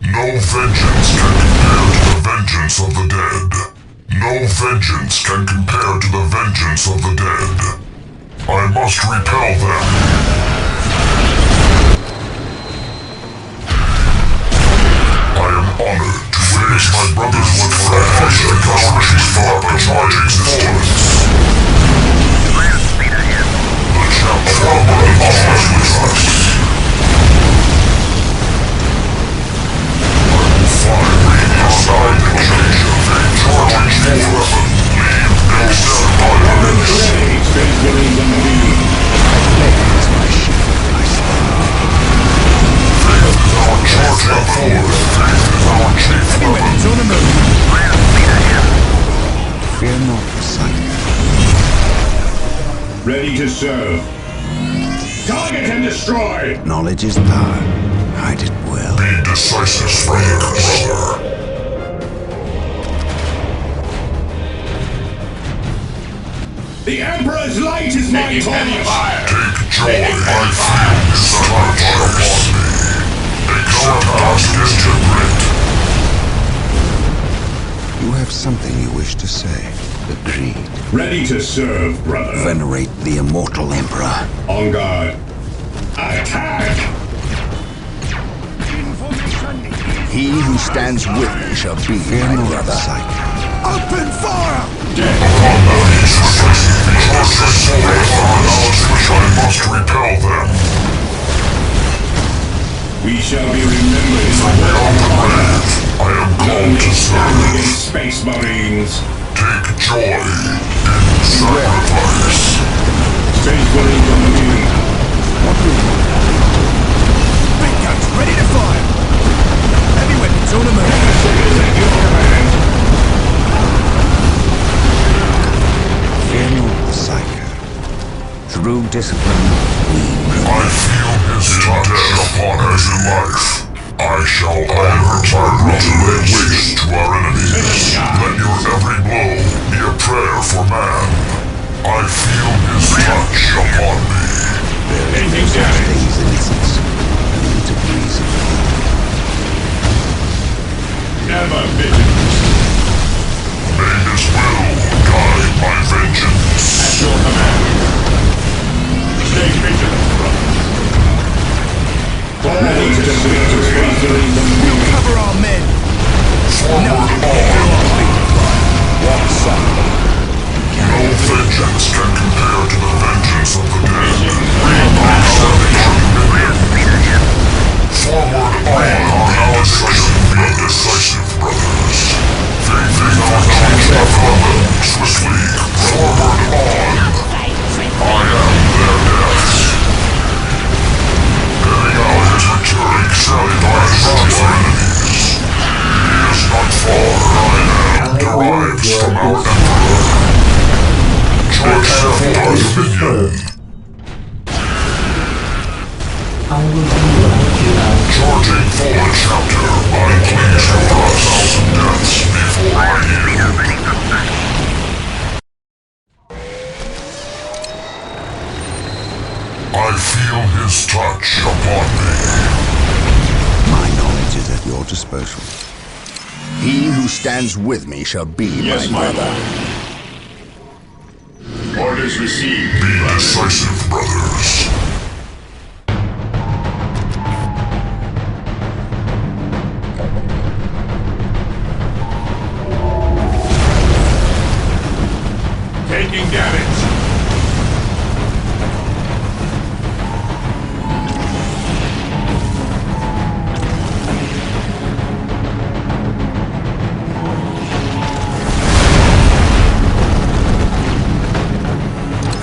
No vengeance can compare to the vengeance of the dead. No vengeance can compare to the vengeance of the dead. I must repel them. I am honored to witness my brothers with friends and countries fought by charging force. Land speed ahead. The chapter of the always with us. Outside the cage of fate, charging weapon, leave no step by Blaze my shield, I stand. Faith is our charging force. Faith is our chief weapon. It's on the move. Land speed ahead. Fear not, Psyche. Ready to serve. Target and destroy! Knowledge is power. Hide it well. Be decisive, brother. The Emperor's light is my torch! Take joy, my feel is sacrifice. Accept our instrument. You have something you wish to say. Agreed. Ready to serve, brother. Venerate the immortal Emperor. On guard. Attack! He who stands with me shall be my brother. Open fire! I must repel them. We shall be remembered in the From world of beyond the honor. grave, I am called to Stand serve. against Space Marines. Take joy in sacrifice. Space Marines on the move. Big guns ready to fire! Heavy weapons on the move! At your command. Fear not, Psyche. Through discipline, we I feel his touch upon his life. I shall honor my brother lay waste to our enemies. Let your every blow be a prayer for man. I feel his touch upon me. Anything damage. things innocence. Limited reason. Never vision. May his will guide my vengeance. At your command. Stay vigilant, brother. Ready to serve. Space Marines on the move. Cover our men! Forward on. No vengeance can compare to the vengeance of the dead. Our salvation minion. Forward on our session. Be decisive, brothers. Faith is our change of heaven. Swiftly, forward on. I am their death. Heading out his return, surely by his enemies. He is not far, I am derives from our Emperor. Charge for our dominion. I will do what you ask. Charging forward, chapter. I please for 1,000 deaths before I yield. Ready for battle. I feel his touch upon me. My knowledge is at your disposal. He who stands with me shall be Yes, my my brother. Orders received. Be decisive, brothers. Taking damage.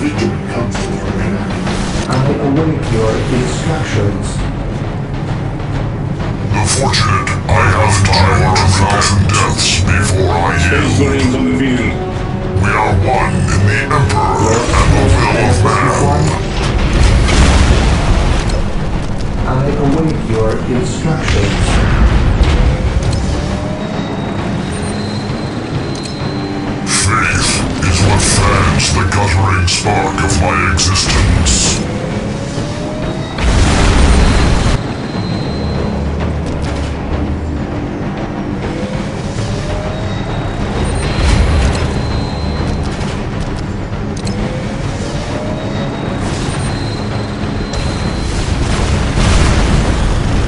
Victory comes from enemy. I await your instructions. The fortunate, I have endured 2,000 deaths before I Space yield. Marines on the field. We are one in the Emperor and the will of man. I await your instructions. Faith is what fans the guttering spark of my existence.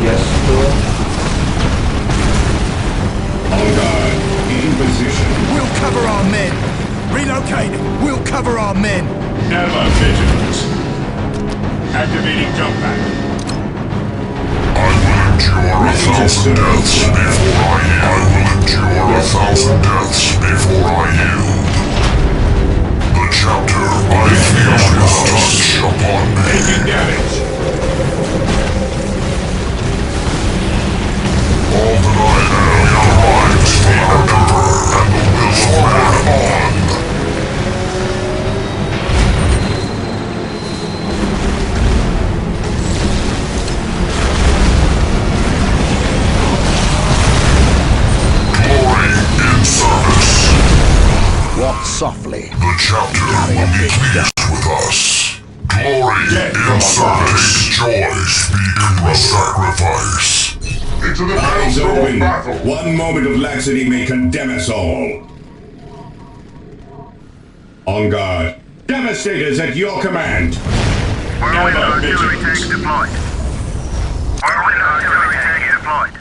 Yes, Lord. On guard. In position. We'll cover our men. Relocating. We'll cover our men. Ever vigilant. Activating jump pack. I will endure 1,000 deaths before I yield. I will endure 1,000 deaths before I yield. The chapter, I feel his touch upon me. Taking damage. All that I am arrives the Emperor and the will of man on. Glory in service. Walk softly. The chapter will be pleased with us. Glory in service. Joys be in the sacrifice. Into the Eyes battlefield open. of battle. One moment of laxity may condemn us all. On guard. Devastators at your command. Whirlwind Ever artillery vigilant. tank deployed. Whirlwind artillery tank deployed.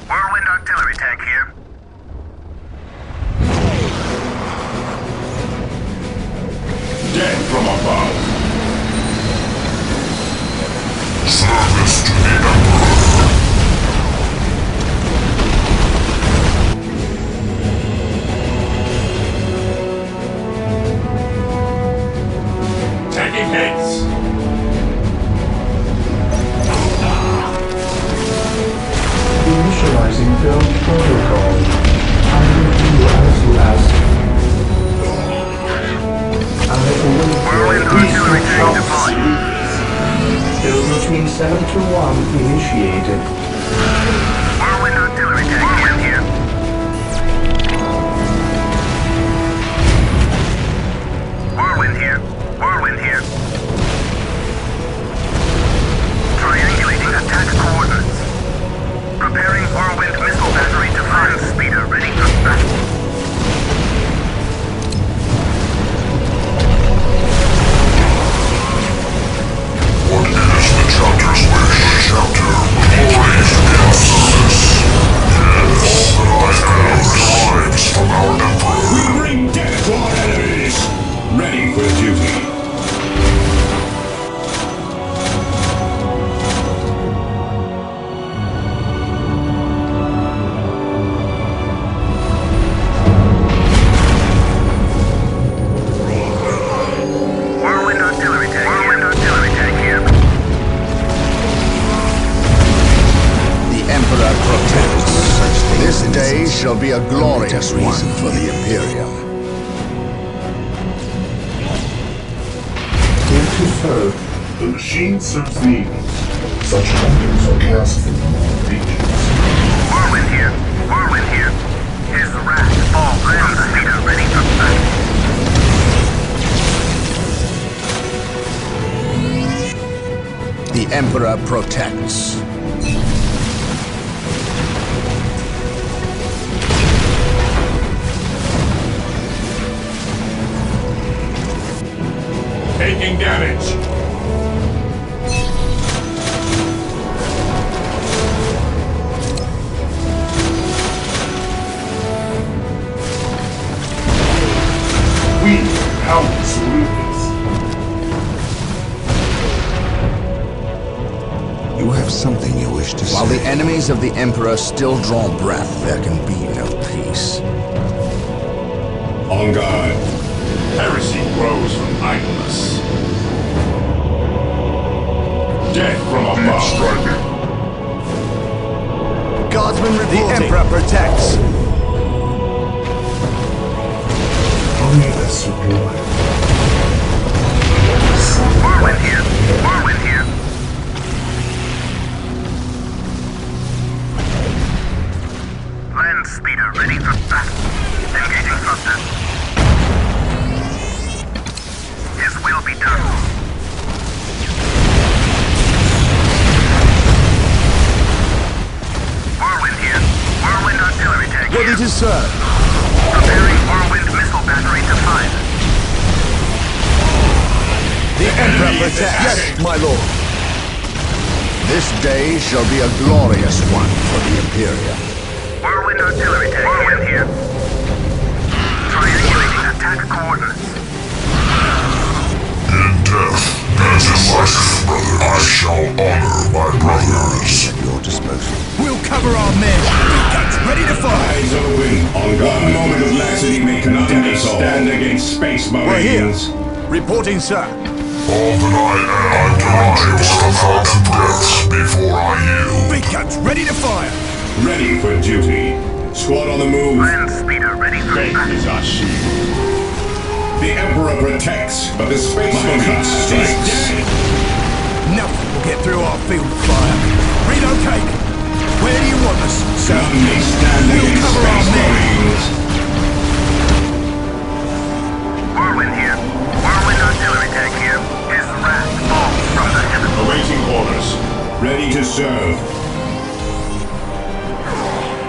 Whirlwind artillery tank here. Dead from above. Service to the Emperor. Taking hits. Initializing build protocol. I will do as you ask. I await Whirlwind your artillery tank instructions. deployed. Build routine 7 to 1 initiated. Whirlwind artillery tank here. Whirlwind here. Whirlwind here. Triangulating attack coordinates. Preparing whirlwind missile battery defense speeder ready for battle. What is the chapter's wish? The chapter will praise in service. Yes, all that I have derives from our Emperor. We bring death to our enemies. Ready for duty. Whirlwind artillery tank. Whirlwind artillery tank here. The Emperor protects. This day shall be a glorious one for the Imperium. Here to serve. The machine serves the Eagles. Such wonders are cast from all regions. Whirlwind here. Whirlwind here. His wrath falls on the speeder ready for battle. Emperor protects. Taking damage. We how to salute this. You have something you wish to say. While the enemies of the Emperor still draw breath, there can be no peace. On guard. Heresy grows from idleness. Death from above. Striking. Guardsman reporting. The Emperor protects. Only the support. Whirlwind here. Whirlwind here. Land speeder ready for battle. Engaging thrusters. His will be done. Whirlwind here. Whirlwind artillery tank here. Ready to serve. Preparing Whirlwind missile battery to fire. The Emperor protects. Yes, my lord. This day shall be a glorious one for the Imperium. Whirlwind artillery tank Whirlwind here. Triangulating attack coordinates. In death, as in life, I shall honor my brothers. At your disposal. We'll cover our men. Big guns ready to fire. Eyes open. On guard. One moment of laxity may condemn us all. Stand against Space We're here. Marines. Reporting, sir. All that I am, I deny 1,000 deaths before I yield. Big guns ready to fire. Ready for duty. Squad on the move. Land speeder ready for battle. Is our shield. The Emperor protects, but the Space Marines strikes. Nothing will get through our field of fire. Relocate. Where do you want us, sir? None may stand We'll against cover our Space men. Marines. Whirlwind here. Whirlwind artillery tank here. His wrath falls from the heavens. Awaiting orders. Ready to serve.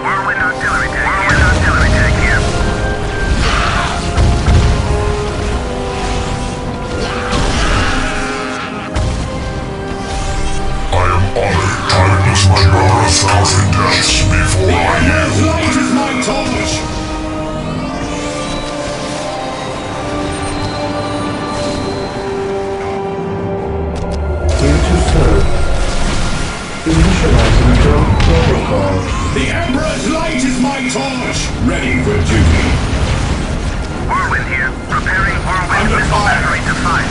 Whirlwind artillery tank here. Whirlwind artillery tank here. I am honored to witness my brother 1,000 deaths before I Emperor's yield. light is my torch. Here to serve. Initializing drone protocol. The Emperor's light is my torch. Ready for duty. Whirlwind here. Preparing Whirlwind missile battery to fire.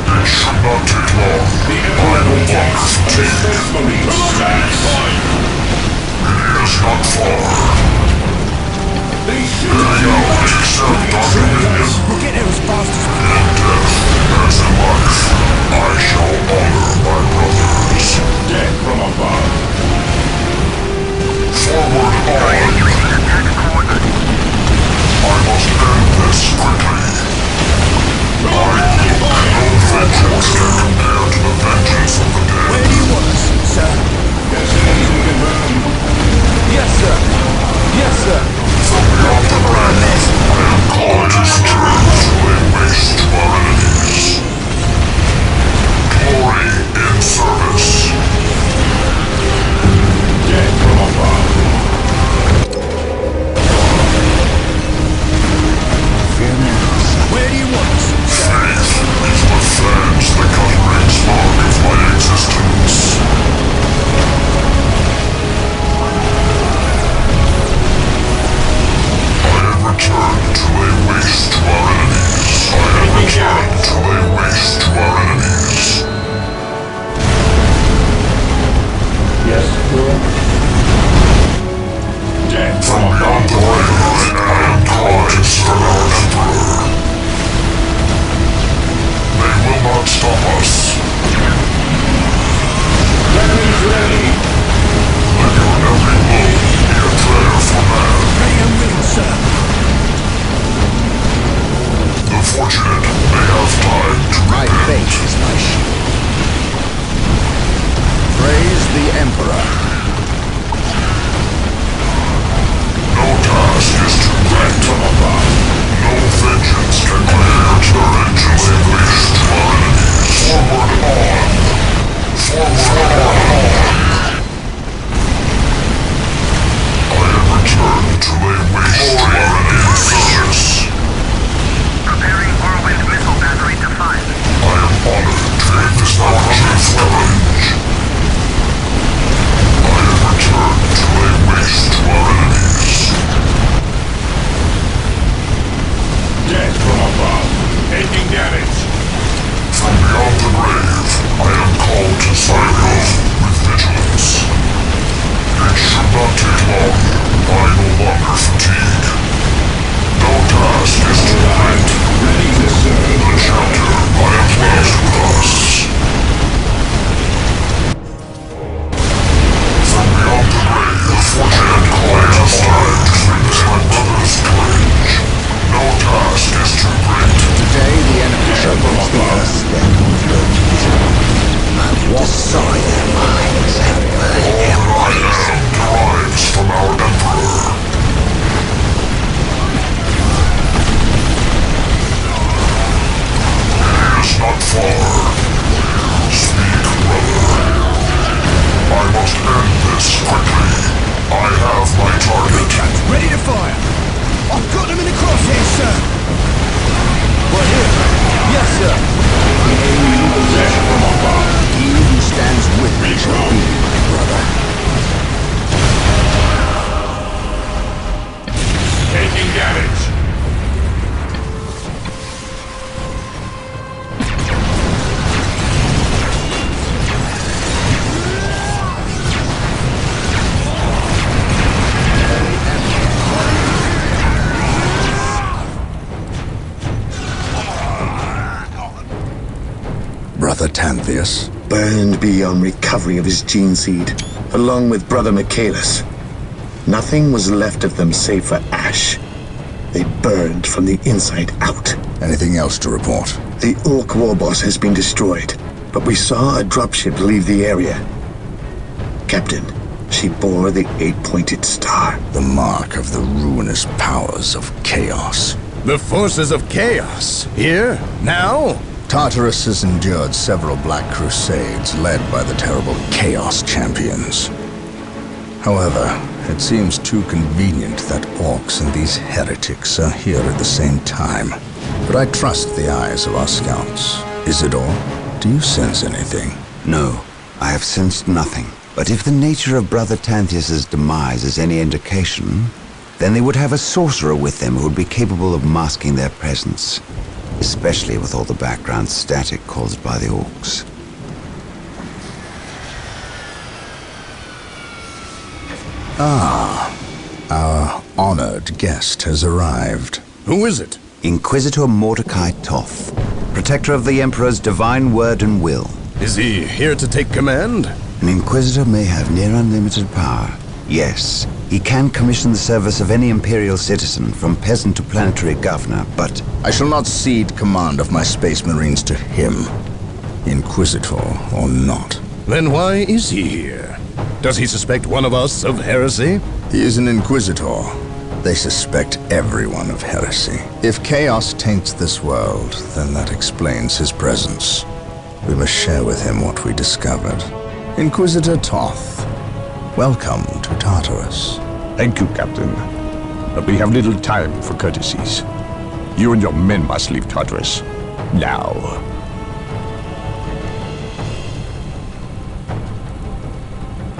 It should not take long. The I Emperor will walk protects, the but the fatigue. Space Marines strikes. It is not far. They shoot Carry out accept our dominion. We'll get there as fast as we can. In death, as in life, I shall honor my brothers. death from above. Forward on! Triangulating attack coordinates. I must end this quickly. I look no vengeance can compare to the vengeance of the Where dead. do you want us, sir? Destination confirmed. Yes, sir. Yes, sir. From beyond the grave, I am called to strength to lay waste to our enemies. Glory in service. Death from above. Fear not. Where do you want us? Faith is what fans the guttering spark of my existence. damage! From beyond the grave, I am called to serve you with vigilance. It should not take long. I no longer fatigue. No task is too great. Ready to serve. The chapter I have left with us. From beyond the grave, the fortune called us time to finish my brother's pledge. No task is too great. Today the enemy shall walk the earth step on I've walked aside their minds and burned their bodies. Derives from our Emperor. He is not far. Speak, brother. I must end this quickly. I have my target. Ready to fire! I've got them in the crosshairs, sir! Right here. Yes, sir. He who stands with me shall be my brother. Taking damage! Brother Tantheus, Burned beyond recovery of his gene seed, along with Brother Michaelis. Nothing was left of them save for ash. They burned from the inside out. anything else to report? The Orc warboss has been destroyed, but we saw a dropship leave the area. Captain, she bore the 8-pointed star. The mark of the ruinous powers of chaos. The forces of chaos. Here? Now? Tartarus has endured several Black Crusades led by the terrible Chaos Champions. However, it seems too convenient that orcs and these heretics are here at the same time. But I trust the eyes of our scouts. Isidore, do you sense anything? No, I have sensed nothing. But if the nature of Brother Tantheus' demise is any indication, then they would have a sorcerer with them who would be capable of masking their presence. Especially with all the background static caused by the orcs. Our honored guest has arrived. Who is it? Inquisitor Mordecai Toth, protector of the Emperor's divine word and will. Is he here to take command? An Inquisitor may have near unlimited power. Yes, he can commission the service of any Imperial citizen, from peasant to planetary governor, but I shall not cede command of my Space Marines to him, Inquisitor or not. Then why is he here? Does he suspect one of us of heresy? He is an Inquisitor. They suspect everyone of heresy. If chaos taints this world, then that explains his presence. We must share with him what we discovered. Inquisitor Toth, welcome to Tartarus. Thank you, Captain. But we have little time for courtesies. You and your men must leave Tartarus. Now.